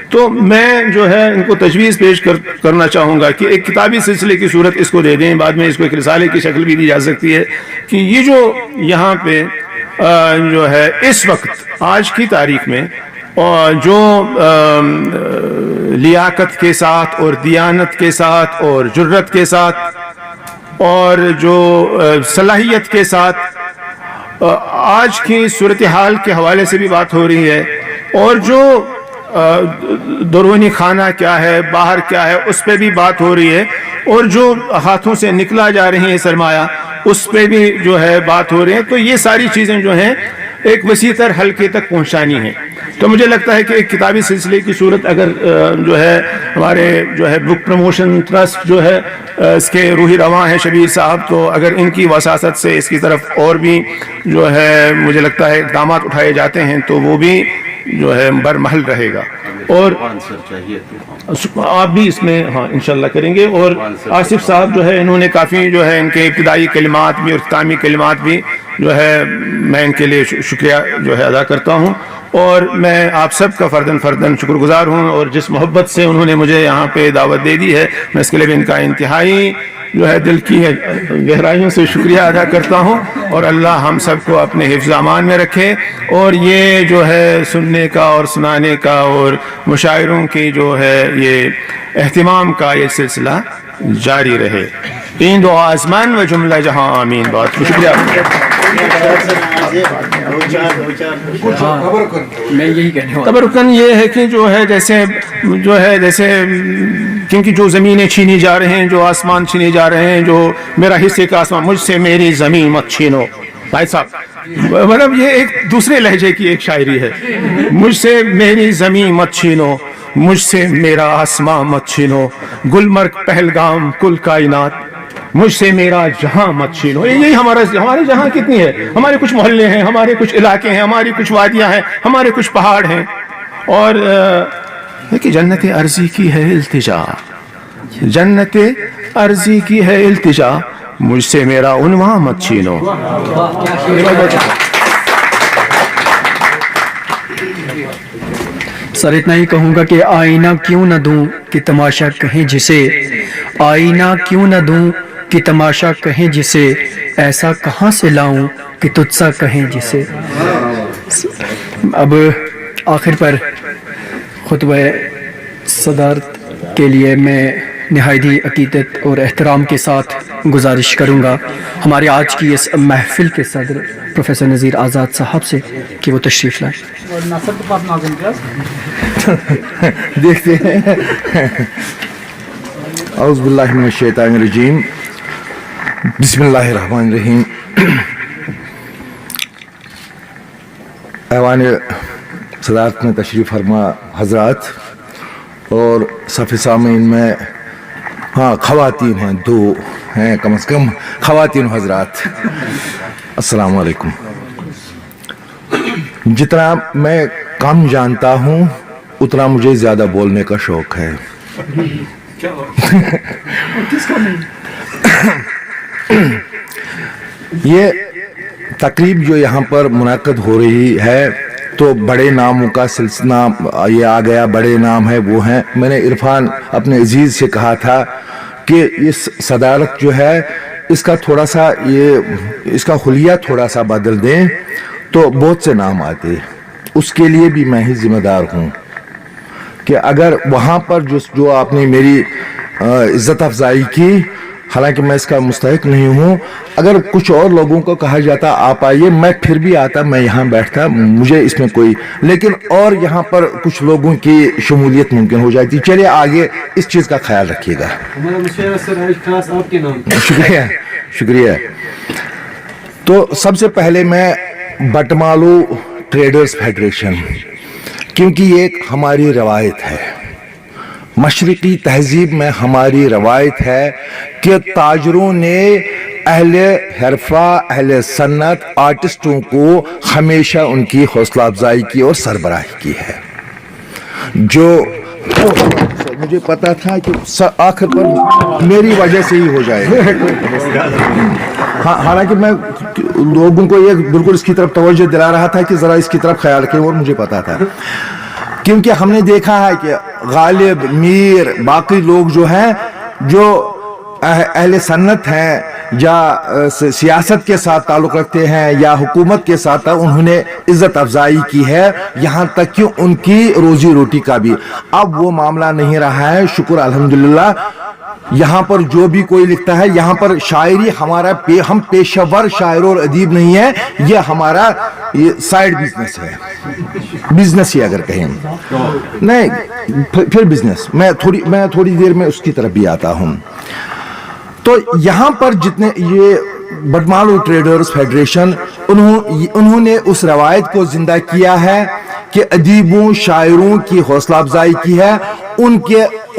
F: تو میں جو ہے ان کو تجویز پیش کرنا چاہوں گا کہ ایک کتابی سلسلے کی صورت اس کو دے دیں، بعد میں اس کو ایک رسالے کی شکل بھی دی جا سکتی ہے، کہ یہ جو یہاں پہ جو ہے اس وقت آج کی تاریخ میں اور جو لیاقت کے ساتھ اور دیانت کے ساتھ اور جرت کے ساتھ اور جو صلاحیت کے ساتھ آج کی صورتحال کے حوالے سے بھی بات ہو رہی ہے، اور جو درونی خانہ کیا ہے، باہر کیا ہے، اس پہ بھی بات ہو رہی ہے، اور جو ہاتھوں سے نکلا جا رہی ہے سرمایہ اس پہ بھی جو ہے بات ہو رہی ہے، تو یہ ساری چیزیں جو ہیں ایک وسیع تر حلقے تک پہنچانی ہیں۔ تو مجھے لگتا ہے کہ ایک کتابی سلسلے کی صورت اگر جو ہے ہمارے جو ہے بک پروموشن ٹرسٹ جو ہے اس کے روحی رواں ہیں شبیر صاحب، تو اگر ان کی وساطت سے اس کی طرف اور بھی جو ہے مجھے لگتا ہے اقدامات اٹھائے جاتے ہیں تو وہ بھی جو ہے برمحل رہے گا، اور آپ بھی اس میں ہاں انشاءاللہ کریں گے۔ اور آصف صاحب جو ہے انہوں نے کافی جو ہے ان کے ابتدائی کلمات بھی اور اختتامی کلمات بھی جو ہے میں ان کے لیے شکریہ جو ہے ادا کرتا ہوں، اور میں آپ سب کا فرداً شکر گزار ہوں، اور جس محبت سے انہوں نے مجھے یہاں پہ دعوت دے دی ہے میں اس کے لیے بھی ان کا انتہائی جو ہے دل کی گہرائیوں سے شکریہ ادا کرتا ہوں، اور اللہ ہم سب کو اپنے حفظ امان میں رکھے، اور یہ جو ہے سننے کا اور سنانے کا اور مشاعروں کی جو ہے یہ اہتمام کا یہ سلسلہ جاری رہے۔ تین دعا آسمان و جملہ جہاں آمین۔ بہت شکریہ۔
B: میں یہی کہنے والا
F: تبرکن یہ ہے کہ جو ہے جیسے کیونکہ جو زمینیں چھینی جا رہے ہیں، جو آسمان چھینے جا رہے ہیں، جو میرا حصے کا آسمان، مجھ سے میری زمین مت چھینو۔ بھائی صاحب مطلب یہ ایک دوسرے لہجے کی ایک شاعری ہے، مجھ سے میری زمین مت چھینو، مجھ سے میرا آسمان مت چھینو، گلمرگ پہلگام کل کائنات، مجھ سے میرا جہاں مت چھینو۔ یہی ہمارے جہاں کتنی ہے، ہمارے کچھ محلے ہیں، ہمارے کچھ علاقے ہیں، ہماری کچھ وادیاں ہیں، ہمارے کچھ پہاڑ ہیں، اور دیکھیں جنت عرضی کی ہے التجا، جنت عرضی کی ہے التجا، मुझसे मेरा उन्वां मत छीनो.
B: सर इतना ही कहूँगा कि आईना क्यों न दूं कि तमाशा कहें जिसे, आईना क्यों न दूं कि तमाशा कहें जिसे, ऐसा कहाँ से लाऊं कि तुझसा कहें जिसे. अब आखिर पर खुतबा सदारत के लिए मैं नहायती अकीदत और एहतराम के साथ गुजारिश करूँगा हमारे आज की इस महफिल के सदर प्रोफेसर नज़ीर आज़ाद साहब से कि वो तशरीफ़ लाएँ.
G: देखते हैं. औज़ु बिल्लाहि मिनश शैतानिर रजीम, बिस्मिल्लाहिर रहमानिर रहीम. ऐवान सदारत में तशरीफ़ फरमा हज़रात और सफ़े सामीन में, हाँ ख़वातीन हैं, दो हैं कम से कम ख़वातीन हज़रात, अस्सलामु अलैकुम. जितना मैं कम जानता हूँ उतना मुझे ज़्यादा बोलने का शौक़ है. ये तकरीब जो यहाँ पर मुनाक़द हो रही है तो बड़े नामों का सिलसिला ये आ गया. बड़े नाम है वो हैं. मैंने इरफान अपने अजीज़ से कहा था कि इस सदारत जो है इसका थोड़ा सा इसका हुलिया थोड़ा सा बदल दें तो बहुत से नाम आते. उसके लिए भी मैं ही जिम्मेदार हूँ कि अगर वहाँ पर जो आपने मेरी इज़्ज़त अफजाई की, हालांकि मैं इसका मुस्तहिक नहीं हूँ, अगर कुछ और लोगों को कहा जाता आप आइए, मैं फिर भी आता, मैं यहाँ बैठता, मुझे इसमें कोई, लेकिन और यहाँ पर कुछ लोगों की शमूलियत मुमकिन हो जाती. चलिए आगे इस चीज़ का ख्याल रखिएगा. शुक्रिया शुक्रिया. तो सबसे पहले मैं बटमालू ट्रेडर्स फेडरेशन, क्योंकि ये एक हमारी रवायत है, मशरकी तहजीब में हमारी रवायत है कि ताजरों ने अहले हरफा, अहले सन्नत, आर्टिस्टों को हमेशा उनकी हौसला अफजाई की और सरबराही की है. जो मुझे पता था कि आखिर पर मेरी वजह से ही हो जाएगा. हाँ, हालांकि मैं लोगों को ये बिल्कुल इसकी तरफ तवज्जो दिला रहा था कि ज़रा इसकी तरफ ख्याल रखें, और मुझे पता था क्योंकि हमने देखा है कि गालिब, मीर, बाकी लोग जो हैं, जो अहले सन्नत हैं या सियासत के साथ ताल्लुक़ रखते हैं या हुकूमत के साथ, उन्होंने इज़्ज़त अफजाई की है, यहाँ तक कि उनकी रोजी रोटी का भी. अब वो मामला नहीं रहा है, शुक्र अल्हम्दुलिल्लाह. यहाँ पर जो भी कोई लिखता है, यहाँ पर शायरी हमारा हम पेशेवर शायर और अदीब नहीं है, ये हमारा ये साइड बिजनेस है. बिजनेस ही अगर कहें, नहीं फिर बिजनेस. मैं थोड़ी देर में उसकी तरफ भी आता हूँ. तो यहाँ पर जितने ये बटमालू ट्रेडर्स फेडरेशन, उन्होंने उस रवायत को जिंदा किया है कि अदीबों, शायरों की हौसला अफजाई की है.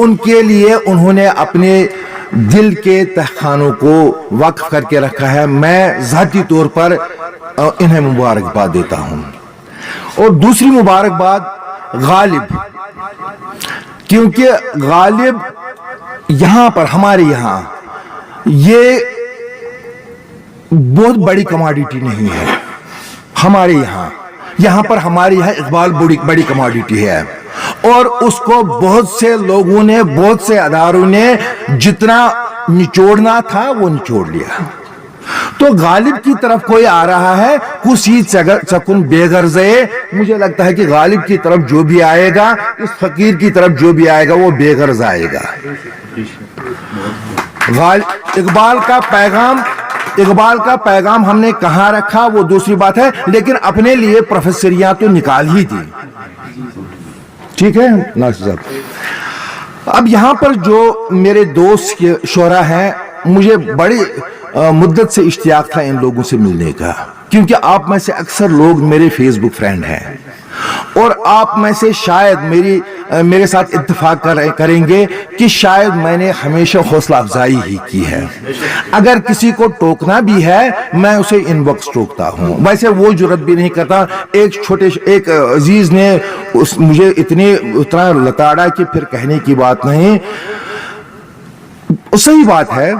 G: उनके लिए उन्होंने अपने दिल के तहखानों को वक्फ करके रखा है. मैं ज़ाती तौर पर इन्हें मुबारकबाद देता हूँ. और दूसरी मुबारकबाद गालिब, क्योंकि गालिब यहाँ पर हमारे यहाँ ये बहुत बड़ी कमोडिटी नहीं है. हमारे यहाँ पर हमारे यहाँ इकबाल बड़ी कमोडिटी है, और उसको बहुत से लोगों ने, बहुत से अदारों ने जितना निचोड़ना था वो निचोड़ लिया. तो गालिब की तरफ कोई आ रहा है, कुछ सकुन बेगर्जे. मुझे लगता है कि गालिब की तरफ जो भी आएगा, इस फकीर की तरफ जो भी आएगा, वो बेगर्ज आएगा. इकबाल का पैगाम हमने कहाँ रखा वो दूसरी बात है, लेकिन अपने लिए प्रोफेसरियां तो निकाल ही दी. ठीक है नासिर साहब. अब यहाँ पर जो मेरे दोस्त के शोरा हैं, मुझे बड़ी मुद्दत से इश्तियाक था इन लोगों से मिलने का, क्योंकि आप में से अक्सर लोग मेरे फेसबुक फ्रेंड हैं, और आप में से शायद मेरे साथ इत्तेफाक करेंगे कि शायद मैंने हमेशा हौसला अफजाई ही की है. अगर किसी को टोकना भी है, मैं उसे इनबॉक्स टोकता हूँ. वैसे वो जुर्रत भी नहीं करता. एक अजीज ने मुझे उतना लताड़ा कि फिर कहने की बात नहीं. सही बात है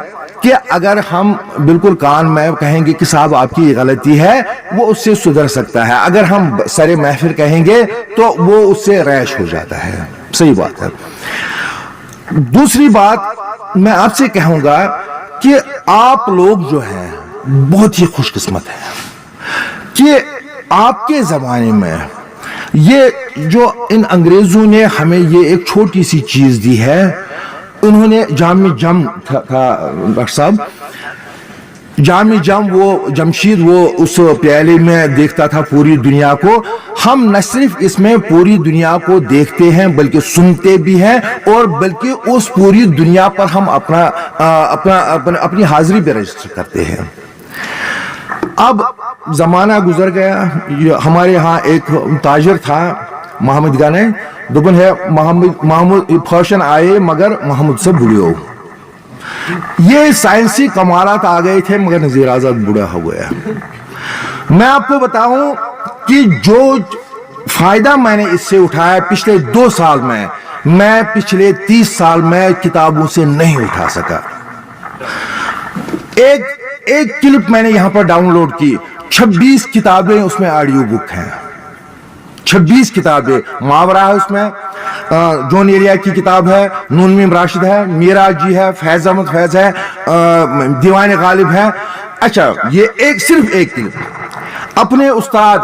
G: کہ اگر ہم بالکل کان میں کہیں گے کہ صاحب آپ کی یہ غلطی ہے وہ اس سے سدھر سکتا ہے, اگر ہم سر محفل کہیں گے تو وہ اس سے ریش ہو جاتا ہے. صحیح بات ہے. دوسری بات میں آپ سے کہوں گا کہ آپ لوگ جو ہیں بہت ہی خوش قسمت ہیں کہ آپ کے زمانے میں یہ جو ان انگریزوں نے ہمیں یہ ایک چھوٹی سی چیز دی ہے, انہوں نے جام جم تھا ڈاکٹر صاحب, جام جم وہ جمشید وہ اس پیالے میں دیکھتا تھا پوری دنیا کو. ہم نہ صرف اس میں پوری دنیا کو دیکھتے ہیں بلکہ سنتے بھی ہیں, اور بلکہ اس پوری دنیا پر ہم اپنی حاضری بھی رجسٹر کرتے ہیں. اب زمانہ گزر گیا. ہمارے ہاں ایک تاجر تھا محمد گانے دبن ہے محمد فوشن آئے مگر محمد سے بڑھو. یہ سائنسی کمالات آ گئے تھے مگر نذیر آزاد بوڑھا ہو گیا. میں آپ کو بتاؤں کہ جو فائدہ میں نے اس سے اٹھایا پچھلے 2 سال میں پچھلے 30 سال میں کتابوں سے نہیں اٹھا سکا. ایک کلپ میں نے یہاں پر ڈاؤن لوڈ کی, 26 کتابیں اس میں آڈیو بک ہیں. 26 کتابیں, محاورہ ہے اس میں, جون ایریا کی کتاب ہے, نون میم راشد ہے, میرا جی ہے, فیض احمد فیض ہے, دیوان غالب ہے. اچھا, یہ صرف ایک کلپ. اپنے استاد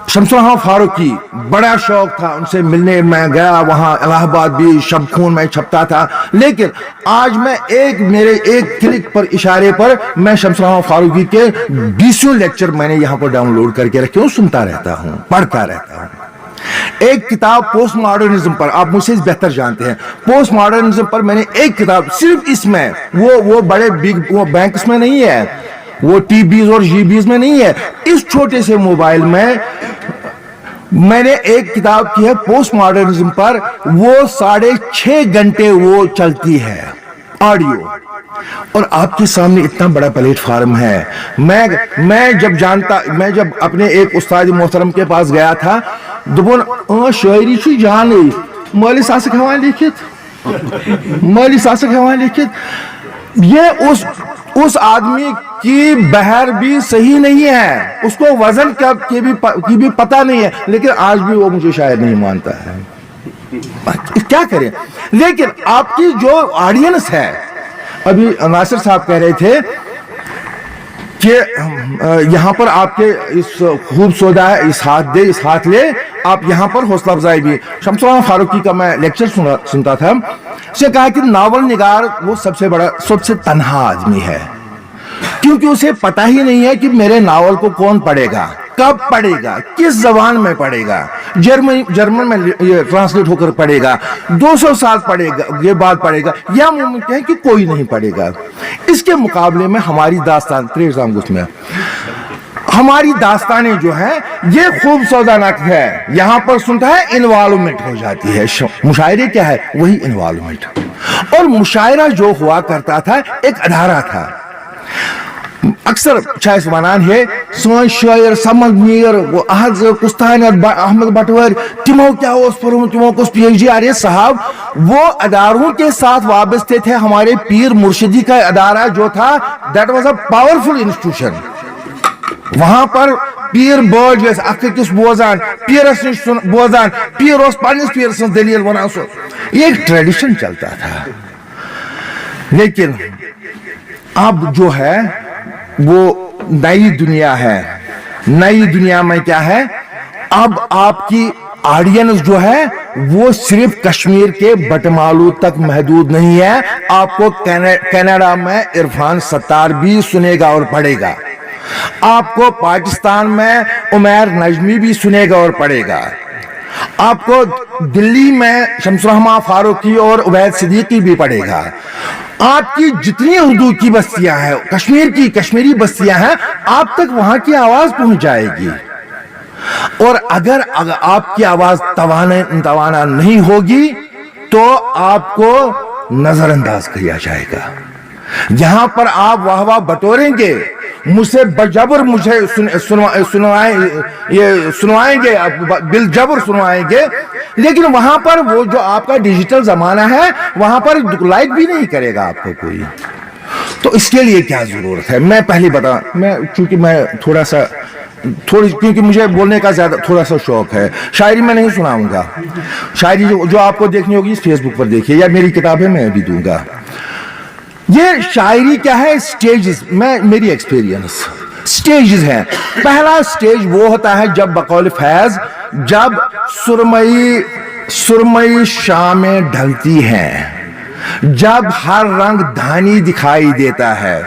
G: شمس الرحمن فاروقی بڑا شوق تھا ان سے ملنے, میں گیا وہاں الہ آباد بھی, شب خون میں چھپتا تھا. لیکن آج میں میرے ایک کلک پر اشارے پر میں شمس الرحمن فاروقی کے 20 لیکچر میں نے یہاں پر ڈاؤن لوڈ کر کے رکھے ہوں, سنتا رہتا ہوں, پڑھتا رہتا ہوں. ایک کتاب پوسٹ ماڈرنزم پر, آپ مجھ سے بہتر جانتے ہیں, پوسٹ ماڈرنزم پر میں نے ایک کتاب صرف اس میں, وہ بڑے بگ بینکس میں نہیں ہے, وہ ٹی بیز اور جی بیز میں نہیں ہے, اس چھوٹے سے موبائل میں نے ایک کتاب کی ہے پوسٹ ماڈرنزم پر, وہ 6.5 گھنٹے وہ چلتی ہے آڈیو. اور آپ کے سامنے اتنا بڑا پلیٹ فارم ہے. میں جب اپنے ایک استاد محترم کے پاس گیا تھا, دبن شاعری چھ جان مالی ساسک ہوا لکھت, یہ اس آدمی کی بہر بھی صحیح نہیں ہے, اس کو وزن کی بھی پتہ نہیں ہے, لیکن آج بھی وہ مجھے شاعر نہیں مانتا ہے. کیا کریں. لیکن آپ کی جو آڈینس ہے, ابھی ناصر صاحب کہہ رہے تھے کہ یہاں پر آپ کے اس خوب سودا ہے, اس ہاتھ لے, آپ یہاں پر حوصلہ افزائی بھی. شمس الرحمن فاروقی کا میں لیکچر سنتا تھا, اس نے کہا کہ ناول نگار وہ سب سے تنہا آدمی ہے, کیونکہ اسے پتہ ہی نہیں ہے کہ میرے ناول کو کون پڑھے گا, کب پڑھے گا, کس زبان میں پڑھے گا, جرمن میں یہ ٹرانسلیٹ ہو کر پڑھے گا, 200 سال پڑھے گا, یہ بات پڑھے گا, یا ممکن ہے کہ کوئی نہیں پڑھے گا. اس کے مقابلے میں ہماری داستان ہماری داستانیں جو ہیں یہ خوب سودا نقد ہے. یہاں پر سنتا ہے انوالومنٹ ہو جاتی ہے. مشاعرے کیا ہے, وہی انوالومنٹ. اور مشاعرہ جو ہوا کرتا تھا ایک ادارہ تھا. اکثر چھائس ونان ہے سون شاعر سمد میر احد کستان احمد بٹور تمو کیا اس پڑھوں, تمو کس پی ایچ ڈی. ارے صاحب, وہ اداروں کے ساتھ وابستے تھے. ہمارے پیر مرشدی کا ادارہ جو تھا that was a powerful institution. وہاں پر پیر بوج اکس بوزان, پیرس نش بوزان, پیر اس پنس پیر سن دلیل ونان, سو یہ ایک ٹریڈیشن چلتا تھا. لیکن اب جو ہے وہ نئی دنیا ہے. نئی دنیا میں کیا ہے, اب آپ کی آڈینس جو ہے وہ صرف کشمیر کے بٹمالو تک محدود نہیں ہے. آپ کو کینیڈا میں عرفان ستار بھی سنے گا اور پڑھے گا. آپ کو پاکستان میں عمیر نجمی بھی سنے گا اور پڑھے گا. آپ کو دلی میں شمس الرحمن فاروقی اور عبید صدیقی بھی پڑھے گا. آپ کی جتنی اردو کی بستیاں ہیں, کشمیری بستیاں ہیں, آپ تک وہاں کی آواز پہنچ جائے گی. اور اگر آپ کی آواز توانا نہیں ہوگی تو آپ کو نظر انداز کیا جائے گا. یہاں پر آپ واہ واہ بٹوریں گے, مجھ سے بجبر مجھے سنوائیں گے, بل جبر سنوائیں گے, لیکن وہاں پر وہ جو آپ کا ڈیجیٹل زمانہ ہے وہاں پر لائک بھی نہیں کرے گا آپ کو کوئی. तो इसके लिए क्या जरूरत है, मैं पहले बता, मैं चूंकि मैं क्योंकि मुझे बोलने का थोड़ा सा शौक है, शायरी मैं नहीं सुनाऊंगा, शायरी जो आपको देखनी होगी फेसबुक पर देखिए, या मेरी किताबें मैं भी दूंगा। ये शायरी क्या है, स्टेजेस, मेरी एक्सपीरियंस स्टेजेस हैं। पहला स्टेज वो होता है जब बकौल फैज, जब सुरमई शामें ढलती हैं, जब हर रंग धानी दिखाई देता है,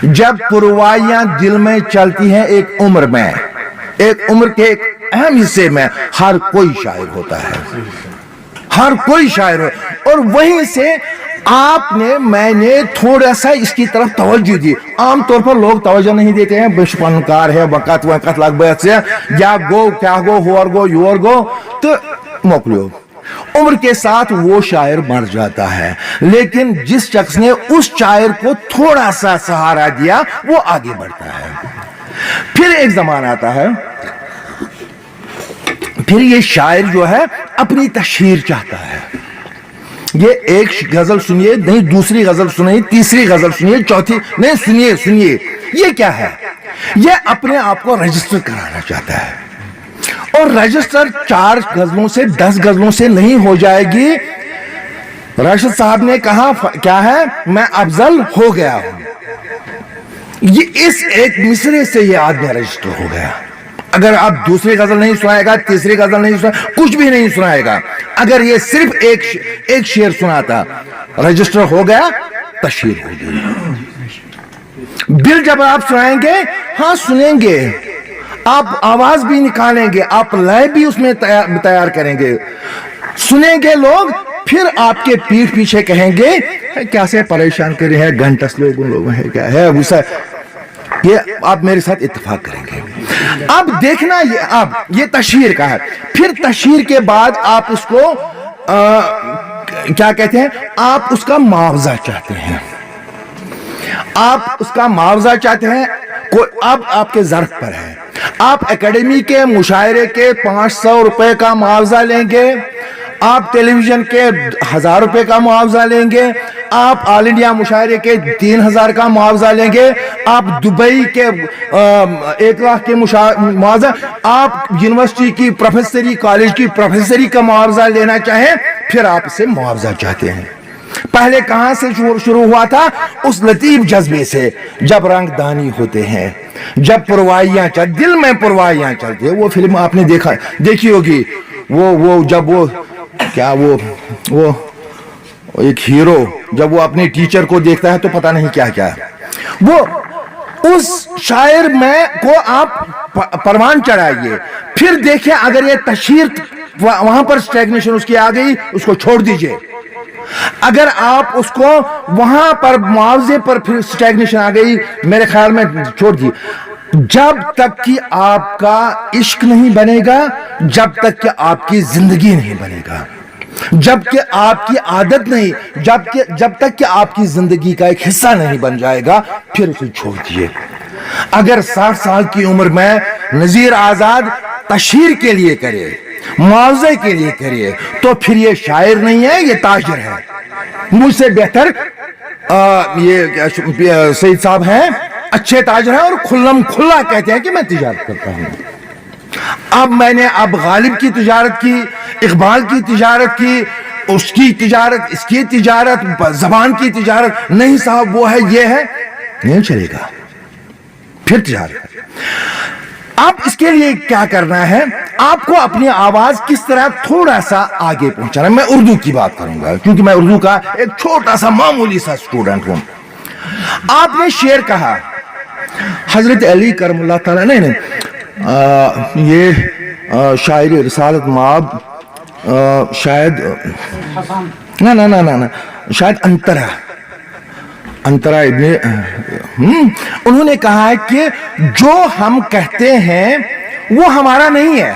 G: जब पुरवाइयां दिल में चलती हैं, एक उम्र के एक अहम हिस्से में हर कोई शायर होता है, हर कोई शायर हो, और वहीं से मैंने थोड़ा सा इसकी तरफ तवज्जो दी। आमतौर पर लोग तवज्जो नहीं देते हैं, बेशुमार है वक़्त लग से, या गो क्या गो होर गो यूर गो, तो मोकलो उम्र के साथ वो शायर मर जाता है, लेकिन जिस शख्स ने उस शायर को थोड़ा सा सहारा दिया वो आगे बढ़ता है। फिर एक जमाना आता है, फिर ये शायर जो है अपनी तशहीर चाहता है, ये एक गजल सुनिए नहीं, दूसरी गजल सुनिए, तीसरी गजल सुनिए, चौथी नहीं, सुनिए ये क्या है, ये अपने आप को रजिस्टर कराना चाहता है, और रजिस्टर 4 गजलों से 10 गजलों से नहीं हो जाएगी। राशिद साहब ने कहा क्या है, मैं अफजल हो गया हूं, ये इस एक मिसरे से ये आदमी रजिस्टर हो गया। अगर आप दूसरी गजल नहीं सुनाएगा, तीसरी गजल नहीं सुना, कुछ भी नहीं सुनाएगा, अगर ये सिर्फ एक शेर सुनाता, रजिस्टर हो गया, तशहीर हो गई। बिल जब आप सुनाएंगे, हाँ सुनेंगे, आप आवाज भी निकालेंगे, आप लय भी उसमें तैयार करेंगे, सुनेंगे लोग, फिर आपके पीठ पीछे कहेंगे कैसे परेशान कर रहे हैं, घंटस लोग उन लोगों है, क्या है वैसा, ये आप मेरे साथ इत्तेफाक करेंगे। अब देखना, ये तशहीर का है। फिर तशहीर के बाद आप उसको क्या कहते हैं, आप उसका मुआवजा चाहते हैं, आप उसका मुआवजा चाहते हैं, अब आपके ज़र्फ पर है, आप एकेडमी के मुशायरे के 500 रुपए का मुआवजा लेंगे, आप टेलीविजन के 1000 रुपए का मुआवजा लेंगे, आप ऑल इंडिया मुशायरे के 3000 का मुआवजा लेंगे, आप दुबई के 1 लाख के मुआवजा, आप यूनिवर्सिटी की प्रोफेसरी, कॉलेज की प्रोफेसरी का मुआवजा लेना चाहें, फिर आप इसे मुआवजा चाहते हैं। पहले कहां से शुरू हुआ था, उस लतीफ जज्बे से, जब रंगदानी होते हैं, जब दिल में पुरवाइयां चलती है। वो फिल्म आपने देखी होगी, वो जब वो एक हीरो जब वो अपने टीचर को देखता है तो पता नहीं क्या क्या, वो उस शायर में को आप परवान चढ़ाइए, फिर देखिए अगर ये तशहीर वहां पर स्टैग्नेशन उसकी आ गई, उसको छोड़ दीजिए। अगर आप उसको वहां पर मुआवजे पर फिर स्टैग्नेशन आ गई, मेरे ख्याल में छोड़ दी। जब तक कि आपका इश्क नहीं बनेगा, जब तक कि आपकी जिंदगी नहीं बनेगा, जब कि आपकी आदत नहीं, जब तक कि आपकी जिंदगी का एक हिस्सा नहीं बन जाएगा, फिर उसे छोड़ दिए। अगर 60 साल की उम्र में नजीर आजाद तशहीर के लिए करे, मुआवजे के लिए करे, तो फिर ये शायर नहीं है, ये ताजिर है। मुझसे बेहतर ये सईद साहब हैं, अच्छे ताजिर हैं और खुल्लम खुल्ला कहते हैं कि मैं तिजारत करता हूं। अब गालिब की तिजारत की, इकबाल की तिजारत की, उसकी तिजारत, इसकी तिजारत, जबान की तिजारत नहीं साहब, वो है ये है, नहीं चलेगा, फिर तिजारत। आप इसके लिए क्या करना है, आपको अपनी आवाज किस तरह थोड़ा सा आगे पहुंचाना। मैं उर्दू की बात करूंगा क्योंकि मैं उर्दू का एक छोटा सा मामूली सा स्टूडेंट हूं। आपने शेर कहा, हजरत अली करमुल्लाह ताला, नहीं ये शायरी रिसालत माब, शायद ना शायद अंतरा इब्ने, उन्होंने कहा है कि जो हम कहते हैं वो हमारा नहीं है,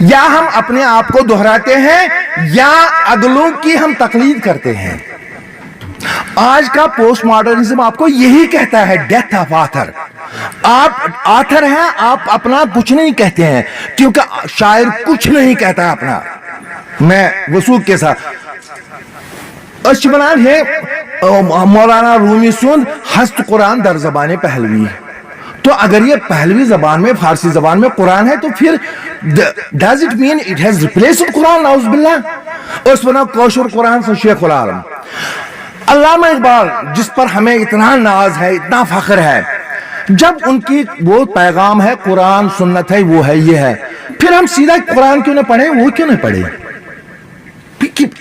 G: या हम अपने आप को दोहराते हैं या अगलों की हम तकलीद करते हैं। आज का पोस्ट मॉडर्निज्म आपको यही कहता है, डेथ ऑफ ऑथर। आप ऑथर हैं, आप अपना कुछ नहीं कहते हैं, क्योंकि शायर कुछ नहीं कहता अपना। मैं वसूख के साथ अच्छी बनान है, मौलाना रूमी सुन हस्त कुरान दर ज़बान पहलवी। तो अगर ये पहलवी जबान में, फारसी जबान में कुरान है, तो फिर does it mean it has replaced Quran? नाउज़ बिल्लाह। उस बना कौशर कुरान से शेखुल आलम अल्लामा इकबाल, जिस पर हमें इतना नाज है, इतना फख्र है, जब उनकी वो पैगाम है कुरान सुन्नत है, वो है, ये है, फिर हम सीधा कुरान क्यों नहीं पढ़े? वो क्यों नहीं पढ़े?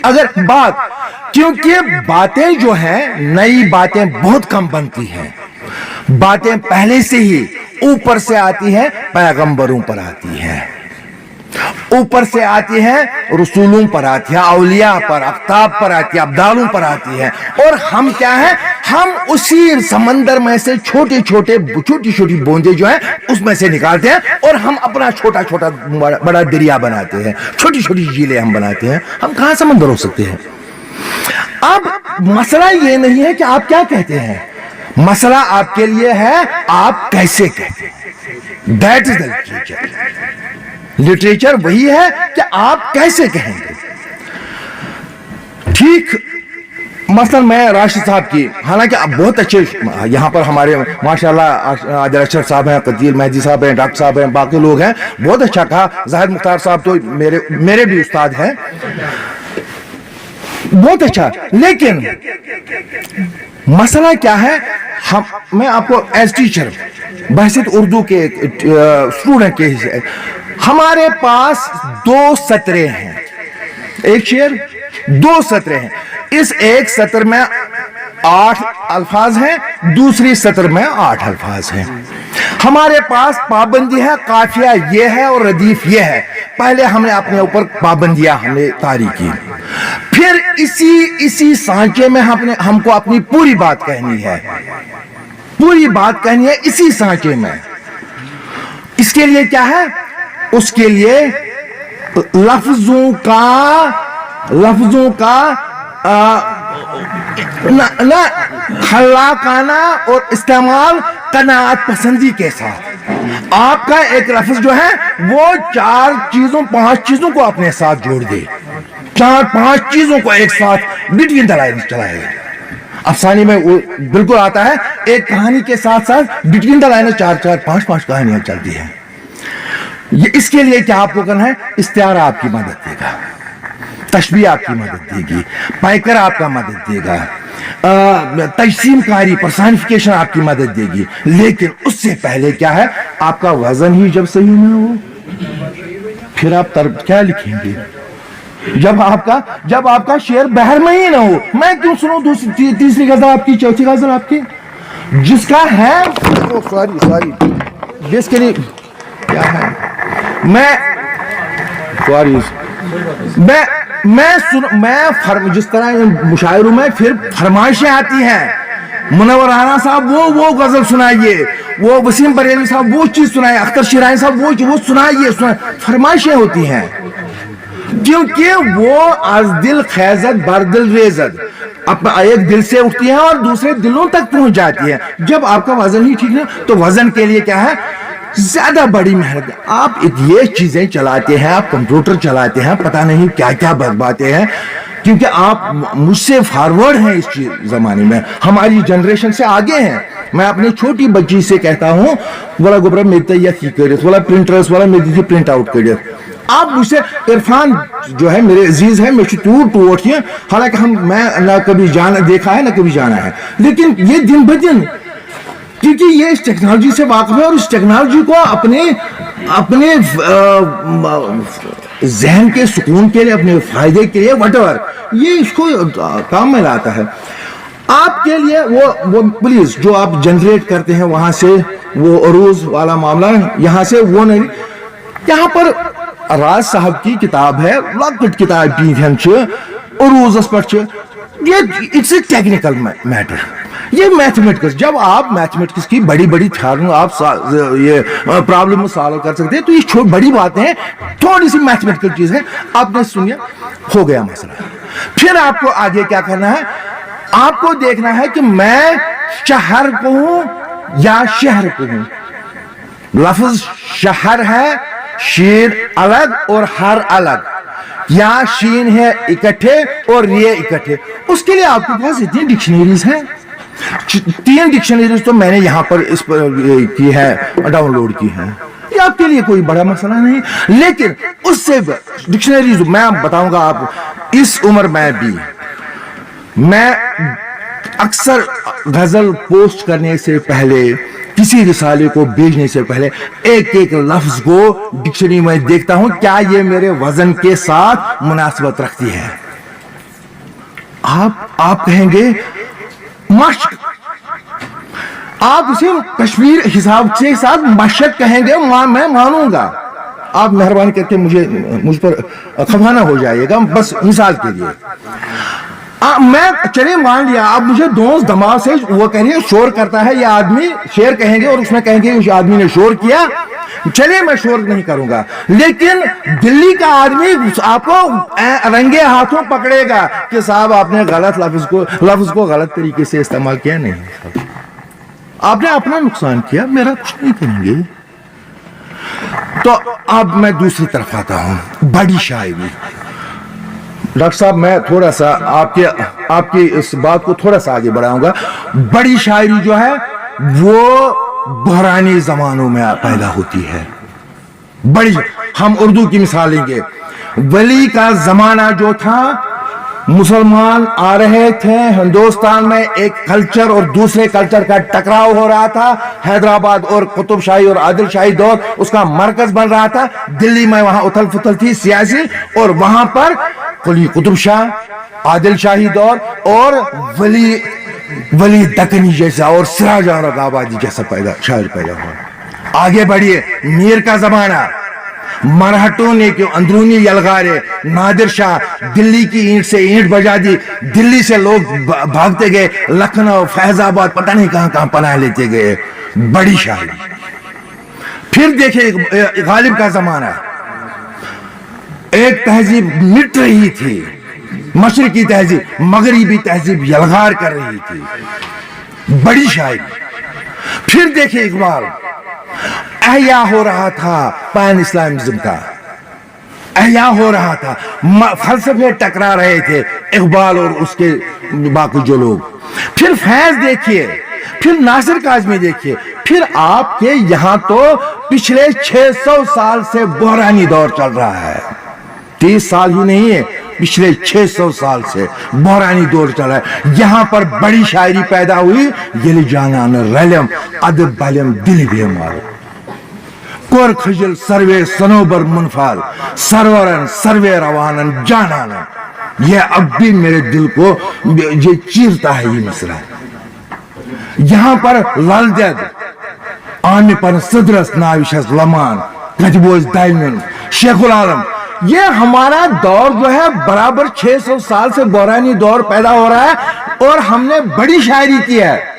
G: अगर बात, क्योंकि बातें जो हैं, नई बातें बहुत कम बनती हैं, बातें पहले से ही ऊपर से आती हैं, पैगंबरों पर आती हैं, ऊपर से आती हैं, रसूलों पर आती है, औलिया पर, अफ्ताब पर आती है, अब्दालों पर आती है। और हम क्या है, हम उसी समंदर में से छोटी छोटी बूंदे जो है उसमें से निकालते हैं और हम अपना छोटा छोटा बड़ा दरिया बनाते हैं, छोटी छोटी झीलें हम बनाते हैं। हम कहां समंदर हो सकते हैं? अब मसला ये नहीं है कि आप क्या कहते हैं, मसला आपके लिए है आप कैसे कहते हैं। That is the literature. Literature वही है कि आप कैसे कहेंगे। ठीक मसलन मैं राशिद साहब की, हालांकि आप बहुत अच्छे यहाँ पर हमारे माशाल्लाह आदिल अशरफ साहब हैं, कदीर मेहदी साहब हैं, डॉक्टर साहब हैं, बाकी लोग हैं, बहुत अच्छा कहा। जाहिद मुख्तार साहब तो मेरे भी उस्ताद हैं, बहुत अच्छा। लेकिन मसला क्या है, मैं आपको एज टीचर बहसियत उर्दू के स्टूडेंट के, हमारे पास 2 सतरें हैं, एक शेर 2 सतरें हैं। इस एक सत्र में 8 अल्फाज हैं, दूसरी सत्र में 8 अल्फाज हैं। हमारे पास पाबंदी है, काफिया ये है और रदीफ ये है। पहले हमने अपने ऊपर पाबंदियां हमने तारी की, फिर इसी सांचे में हमको अपनी पूरी बात कहनी है, पूरी बात कहनी है इसी सांचे में। इसके लिए क्या है, उसके लिए लफ्जों का ना खलाकाना और इस्तेमाल कनाअत पसंदी के साथ। आपका एक लफ्ज जो है वो 4 चीजों 5 चीजों को अपने साथ जोड़ दे, 4-5 चीजों को एक साथ बिटवीन द लाइन्स चलाए। अफसाने में वो बिल्कुल आता है, एक कहानी के साथ साथ बिटवीन द लाइन्स 4-4, 5-5 कहानियां चलती हैं। ये इसके लिए क्या आपको करना है, इस्तिआरा आपकी मदद देगा, तशबीह आपकी मदद देगी, पैकर आपका मदद देगा, तजसीमकारी पर्सनिफिकेशन आपकी मदद देगी। लेकिन उससे पहले क्या है, आपका वजन ही जब सही ना हो, फिर आप क्या लिखेंगे? जब आपका शेर बहर में ही ना हो, मैं क्यों सुनूं तीसरी गजल आपकी, चौथी गजल आपकी, जिसका है सॉरी बेसिकली क्या है, जिस तरह मुशायरों में फिर फरमाइशें आती हैं, मुनव्वर राना साहब वो गजल सुनाइए, वो वसीम बरेली साहब वो चीज सुनाए, अख्तर शिरानी साहब वो सुनाइए, फरमाइशें होती हैं, क्योंकि वो आज दिल खैजत बर दिल रेजत एक दिल से उठती है और दूसरे दिलों तक पहुंच जाती है। जब आपका वजन ही ठीक है, तो वजन के लिए क्या है, ज्यादा बड़ी मेहनत। आप ये चीजें चलाते हैं, आप कंप्यूटर चलाते हैं, पता नहीं क्या क्या बर्बादे हैं, क्योंकि आप मुझसे फॉरवर्ड हैं इस जमाने में, हमारी जनरेशन से आगे हैं। मैं अपनी छोटी बच्ची से कहता हूँ, वाला गोबरा मेरी वाला प्रिंटर्स वाला मेरी प्रिंट आउट करिए। आप मुझसे, इरफान जो है मेरे अजीज है, मैं टूट हालांकि मैं ना कभी देखा है ना कभी जाना है, लेकिन ये दिन ब दिन, क्योंकि ये इस टेक्नोलॉजी से वाकिफ है और इस टेक्नोलॉजी को अपने जहन के सुकून के लिए, अपने फायदे के लिए वटएवर ये इसको काम में लाता है। आपके लिए वो प्लीज जो आप जनरेट करते हैं वहां से, वो अरूज वाला मामला यहां से वो नहीं। यहाँ पर राज साहब की किताब है, लॉकट किताब अरूज पर, ये इट्स ए टेक्निकल मैटर, ये मैथमेटिक्स। जब आप मैथमेटिक्स की बड़ी थ्योरम आप ये प्रॉब्लम सॉल्व कर सकते हैं, तो ये बड़ी बातें हैं, थोड़ी सी मैथमेटिकल चीज है, आपने सुनिए, हो गया मसला। फिर आपको आगे क्या करना है, आपको देखना है कि मैं शहर को हूं या शहर को हूं। लफ्ज शहर है, शेर अलग और हर अलग, यहाँ शीन है इकट्ठे और ये इकट्ठे, उसके लिए आपके पास इतनी डिक्शनरीज हैं। 3 डिक्शनरीज तो मैंने यहाँ पर इस पर की है, डाउनलोड की है, ये आपके लिए कोई बड़ा मसला नहीं। लेकिन उससे डिक्शनरीज मैं बताऊंगा आप, इस उम्र में भी मैं अक्सर गजल पोस्ट करने से पहले, किसी रिसाले को भेजने से पहले एक एक लफ्ज को डिक्शनरी में देखता हूं, क्या ये मेरे वजन के साथ मुनासिबत रखती है। आप कहेंगे मश्क, आप उसे कश्मीर हिसाब से साथ मशक कहेंगे, मैं मानूंगा। आप मेहरबानी करके मुझ पर खफा ना हो जाइएगा, बस मिसाल के लिए मैं चलिए मान लिया, आप मुझे दोस्त दमाग से वो कह रही है शोर करता है ये आदमी, शेर कहेंगे और उसमें कहेंगे उस आदमी ने शोर किया, चलिए मैं शोर नहीं करूंगा। लेकिन दिल्ली का आदमी आपको रंगे हाथों पकड़ेगा कि साहब आपने गलत लफ्ज को गलत तरीके से इस्तेमाल किया। नहीं, आपने अपना नुकसान किया, मेरा कुछ नहीं करेंगे। तो अब मैं दूसरी तरफ आता हूं, बड़ी शायरी। डॉक्टर साहब मैं थोड़ा सा आपकी इस बात को थोड़ा सा आगे बढ़ाऊंगा। बड़ी शायरी जो है वो बहरानी जमानों में पैदा होती है। बड़ी, हम उर्दू की मिसाल लेंगे, वली का जमाना जो था, मुसलमान आ रहे थे हिंदुस्तान में, एक कल्चर और दूसरे कल्चर का टकराव हो रहा था। हैदराबाद और कुतुब शाही और आदिल शाही दौर उसका मरकज बन रहा था। दिल्ली में वहां उथल पुथल थी सियासी, और वहां पर कुतुब शाह, आदिल शाही दौर और वली दक्कनी जैसा और सिराज और आबादी जैसा शायर पैदा हुआ। आगे बढ़िए, मीर का जमाना, मरहटों ने क्यों अंदरूनी यलगारे, नादिर शाह दिल्ली की ईंट से ईंट बजा दी, दिल्ली से लोग भागते गए, लखनऊ फैजाबाद पता नहीं कहां कहां पनाह लेते गए। बड़ी शायरी। फिर देखिए गालिब का जमाना, एक तहजीब मिट रही थी, मशरकी तहजीब, मगरिबी तहजीब यलगार कर रही थी। बड़ी शायरी। फिर देखिए इकबाल, अहया हो रहा था पैन इस्लामिज्म का, अहया हो रहा था, फलसफे टकरा रहे थे, इकबाल और उसके बाकी जो लोग। फिर फैज देखिए, फिर नासिर काज़मी देखिए, फिर आपके यहां तो पिछले 600 साल से बहरानी दौर चल रहा है। 30 साल ही नहीं है, पिछले 600 साल से बहरानी दौर चल रहा है। यहां पर बड़ी शायरी पैदा हुई, ये जाना रलम अदब बलम दिल भी मारो, कोर खजल सर्वे सनोबर मुनफाल, सरवरन सर्वे रवानन जानाना। ये अब भी मेरे दिल को ये चीरता है ये मसला। यहां पर लालजद आने पर सदरस नाविशस लमान कजबोज दाइमन शेखुल आलम, ये हमारा दौर जो है बराबर 600 साल से बहरानी दौर पैदा हो रहा है और हमने बड़ी शायरी की है।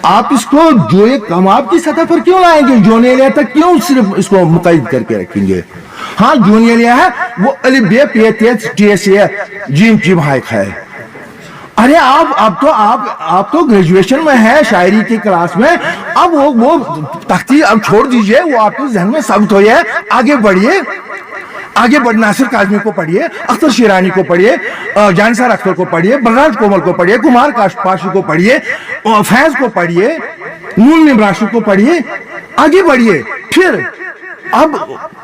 G: आप इसको जो एक कमाब की सतह पर क्यों लाएंगे? जूनियर तक क्यों सिर्फ इसको मुकैद करके रखेंगे? हाँ जूनियर है वो अलिफ बे पे ते T S gym gym hike है। अरे आप तो ग्रेजुएशन में है शायरी की क्लास में, अब वो तख्ती अब छोड़ दीजिए, वो आपके जहन में सबत हो जाए। आगे बढ़िए, आगे बढ़, नासिर काज़मी को पढ़िए, अख्तर शिरानी को पढ़िए, जानिसार अख्तर को पढ़िए, बलराज कोमल को पढ़िए, कुमार पाशा को पढ़िए, फैज को पढ़िए, नून मीम राशिद को पढ़िए, आगे बढ़िए।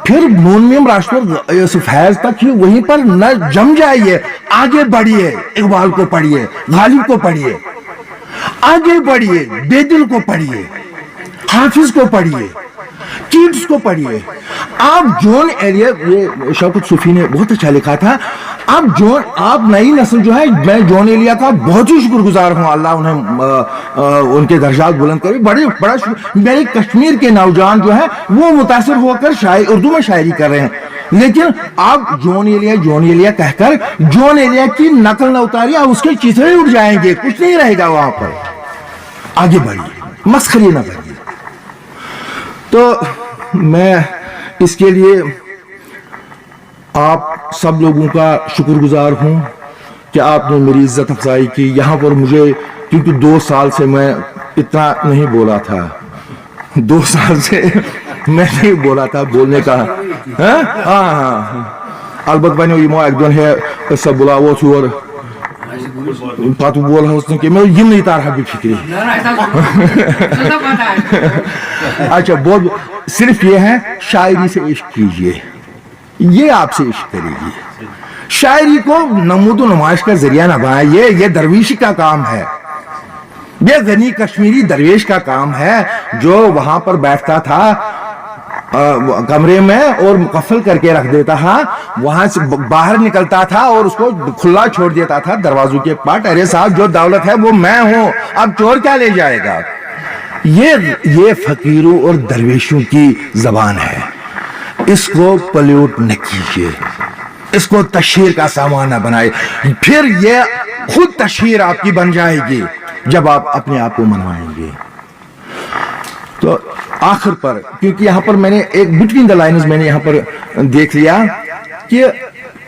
G: फिर नून मीम राशिद फैज तक ही वहीं पर न जम जाइए, आगे बढ़िए, इकबाल को पढ़िए, गालिब को पढ़िए, आगे बढ़िए, बेदिल को पढ़िए, हाफिज को पढ़िए, कीट्स को पढ़िए। आप जॉन एलियट, ये शौकत सूफी ने बहुत अच्छा लिखा था, आप नई नस्ल जो है, मैं जॉन एलिया का बहुत ही शुक्रगुजार हूं, अल्लाह उन्हें उनके दर्जात बुलंद करे, बड़ा मेरे कश्मीर के नौजवान जो है वो मुतासिर होकर उर्दू में शायरी कर रहे हैं। लेकिन आप जॉन एलिया कहकर जॉन एलिया की नकल न उतारिए, आप उसके चिथड़े उड़ जाएंगे, कुछ नहीं रहेगा वहां पर। आगे बढ़िए, मस्खरी न करिए। तो मैं इसके लिए आप सब लोगों का शुक्रगुजार हूं कि आपने मेरी इज्जत अफजाई की। यहाँ पर मुझे, क्योंकि 2 साल से मैं इतना नहीं बोला था, 2 साल से मैं नहीं बोला था बोलने का। हाँ, अलबत् वनो यमो एक दोन है सब बुलावो और पत बोल कि मैं यम नहीं तार भी फिक्री अच्छा बहुत सिर्फ ये है शायरी से इश्क कीजिए, ये आपसे इश्क करेगी। शायरी को नमूद नुमाइश का जरिया न बनाइए, ये दरवेशी का काम है, ये गनी कश्मीरी दरवेश का काम है जो वहां पर बैठता था कमरे में और मुकफ्फल करके रख देता था, वहां से बाहर निकलता था और उसको खुला छोड़ देता था दरवाजों के पास। अरे साहब जो दौलत है वो मैं हूं, अब चोर क्या ले जाएगा। ये फकीरों और दरवेशों की जबान है, इसको पल्यूट न कीजिए, इसको तशहीर का सामान न बनाए, फिर ये खुद तशहीर आपकी बन जाएगी जब आप अपने आप को मनवाएंगे। तो आखिर पर, क्योंकि यहां पर मैंने एक बिटवीन द लाइन्स मैंने यहां पर देख लिया कि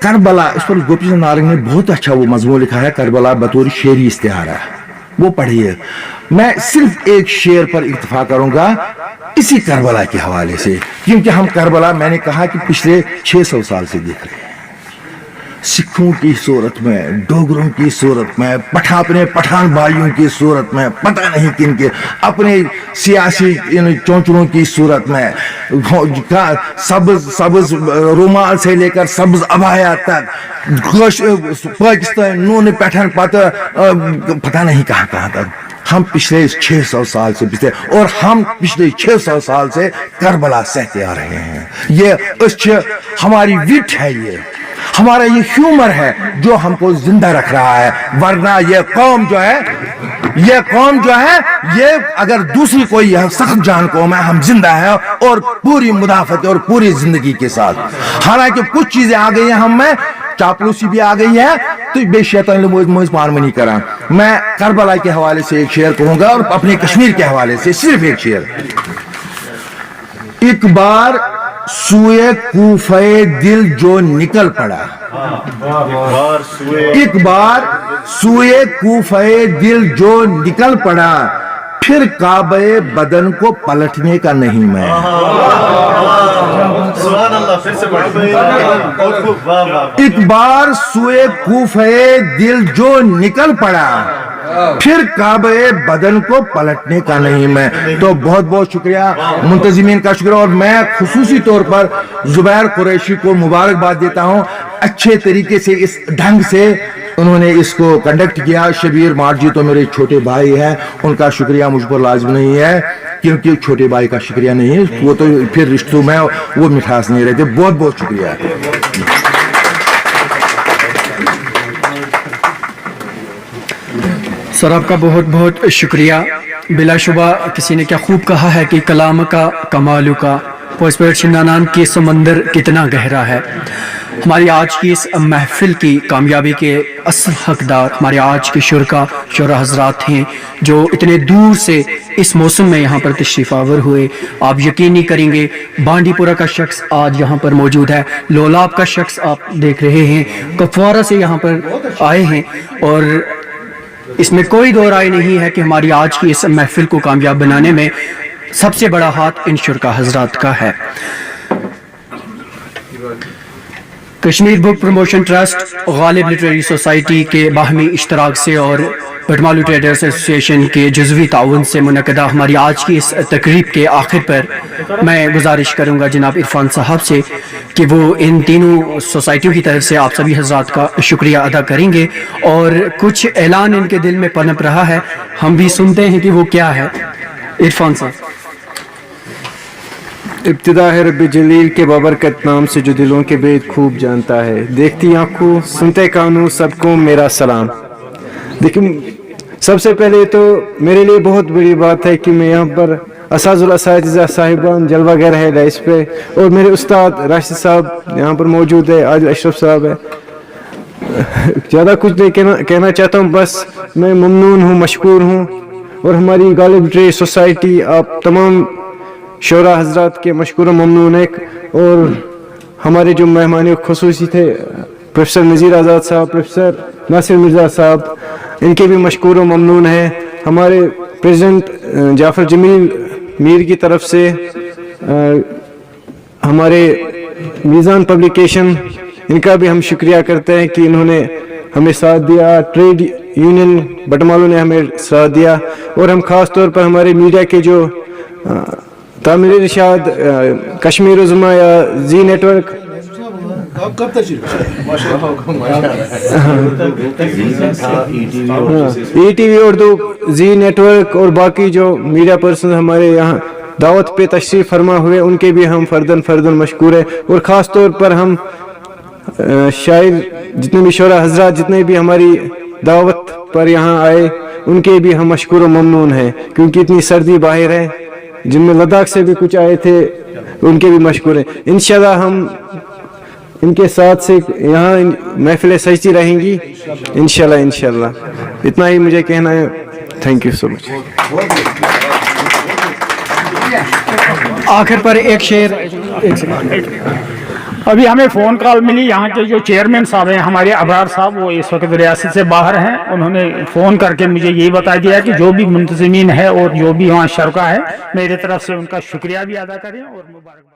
G: करबला, इस पर गोपी चंद नारंग ने बहुत अच्छा वो मजमून लिखा है, करबला बतौर शेरी इस्तिहारा, वो पढ़िए। मैं सिर्फ एक शेर पर इत्तफा करूंगा इसी करबला के हवाले से, क्योंकि हम करबला मैंने कहा कि पिछले 600 साल से देख रहे हैं, सिखों की सूरत में, डोगरों की सूरत में, अपने पठान भाइयों की सूरत में, पता नहीं किन के, अपने सियासी चौंचड़ों की सूरत में, सब्ज रुमाल से लेकर सब्ज अबाया तक, पाकिस्तान नून पैठन पता नहीं कहां कहां तक। हम पिछले 600 साल से और हम पिछले 600 साल से करबला सहते आ रहे हैं। ये हमारी विट है, ये हमारा ये ह्यूमर है जो हमको जिंदा रख रहा है। वरना ये कौम जो है ये अगर दूसरी कोई सख्त जान कौम है, हम जिंदा है और पूरी मुदाफत और पूरी जिंदगी के साथ। हालांकि कुछ चीजें आ गई हैं हम में, चापलूसी भी आ गई है, तो बेशैतान मुझ पार में नहीं करा। मैं करबला के हवाले से एक शेर कहूंगा और अपने कश्मीर के हवाले से सिर्फ एक शेर। एक बार सुए कूफे दिल जो निकल पड़ा, एक बार सुए कूफे दिल जो निकल पड़ा, फिर काबे बदन को पलटने का नहीं मैं। एक बार सुए कूफे दिल जो निकल पड़ा, फिर काबे बदन को पलटने का नहीं मैं। तो बहुत बहुत शुक्रिया, मुंतजिमीन का शुक्रिया, और मैं खुसूसी तौर पर जुबैर कुरैशी को मुबारकबाद देता हूं। अच्छे तरीके से इस ढंग से उन्होंने इसको कंडक्ट किया। शबीर मार्जी तो मेरे छोटे भाई हैं, उनका शुक्रिया मुझ पर लाजिम नहीं है, क्योंकि छोटे भाई का शुक्रिया नहीं है, वो तो फिर रिश्तों में वो मिठास नहीं रहते। बहुत बहुत शुक्रिया।
B: सर आपका बहुत बहुत शुक्रिया। बिलाशुबा किसी ने क्या खूब कहा है कि कलाम का कमालू का पोस्पेट शिंदानान के समंदर कितना गहरा है। हमारी आज की इस महफिल की कामयाबी के असल हकदार हमारे आज के शुरा हजरात हैं जो इतने दूर से इस मौसम में यहाँ पर तशरीफ आवर हुए। आप यकीन नहीं करेंगे, बांडीपुरा का शख्स आज यहाँ पर मौजूद है, लोलाब का शख्स आप देख रहे हैं, कपवारा से यहाँ पर आए हैं, और इसमें कोई दो राय नहीं है कि हमारी आज की इस महफिल को कामयाब बनाने में सबसे बड़ा हाथ इन शुरा हजरात का है। Kashmir book promotion trust, Ghalib literary society के बाहमी इश्तराक से और बटमालू ट्रेडर्स एसोसिएशन के जुज़वी ताउन से मुनक़दा हमारी आज की इस तकरीब के आखिर पर मैं गुजारिश करूंगा जनाब इरफान साहब से कि वो इन तीनों सोसाइटियों की तरफ से आप सभी हजरात का शुक्रिया अदा करेंगे, और कुछ ऐलान इनके दिल में पनप रहा है, हम भी सुनते हैं कि वो क्या है। इरफान साहब।
F: इब्तिदा है रब्बी जलील के बाबरकत नाम से जो दिलों के भेद खूब जानता है, देखती आंखों सुनते कानों सबको मेरा सलाम। देखिए, सबसे पहले तो मेरे लिए बहुत बड़ी बात है कि मैं यहाँ पर असाजुल असातिज़ा साहिबान जलवागर है डाइस पे, और मेरे उस्ताद राशिद साहब यहाँ पर मौजूद है, आदिल अशरफ साहब है। ज़्यादा कुछ नहीं कहना चाहता हूँ, बस मैं ममनून हूँ, मशकूर हूँ, और हमारी गालिब लिटरेरी सोसाइटी आप तमाम शोरा हजरात के मशकूर ममनून है। और हमारे जो मेहमान खुसूसी थे प्रोफेसर नज़ीर आज़ाद साहब, प्रोफेसर नासिर मिर्ज़ा साहब, इनके भी मशकूर ममनून है। हमारे प्रेसिडेंट जाफ़र जमील मीर की तरफ से, हमारे मीज़ान पब्लिकेशन
A: इनका भी हम शुक्रिया करते हैं कि इन्होंने हमें साथ दिया, ट्रेड यूनियन बटमालू ने हमें साथ दिया, और हम ख़ास तौर पर हमारे मीडिया के जो तामीर इरशाद, कश्मीर उज़्मा या G network, ETV Urdu, G network और बाकी जो मीडिया पर्सन हमारे यहाँ दावत पे तशरीफ़ फरमा हुए, उनके भी हम फ़र्दन मशकूर है। और ख़ास तौर पर हम शायर जितने भी शोरा हजरात जितने भी हमारी दावत पर यहाँ आए, उनके भी हम मशकूर व ममनून हैं, क्योंकि इतनी सर्दी बाहर है, जिनमें लद्दाख से भी कुछ आए थे, उनके भी मशकूर हैं। इंशाल्लाह हम इनके साथ से यहाँ महफिलें सजती रहेंगी इंशाल्लाह। इतना ही मुझे कहना है। Thank you so much.
B: आखिर पर एक शेर,
D: अभी हमें फ़ोन कॉल मिली, यहाँ के जो चेयरमैन साहब हैं हमारे अबरार साहब, वो इस वक्त रियासत से बाहर हैं। उन्होंने फ़ोन करके मुझे यही बता दिया कि जो भी मुंतज़मीन है और जो भी वहाँ शरका है, मेरी तरफ से उनका शुक्रिया भी अदा करें और मुबारक।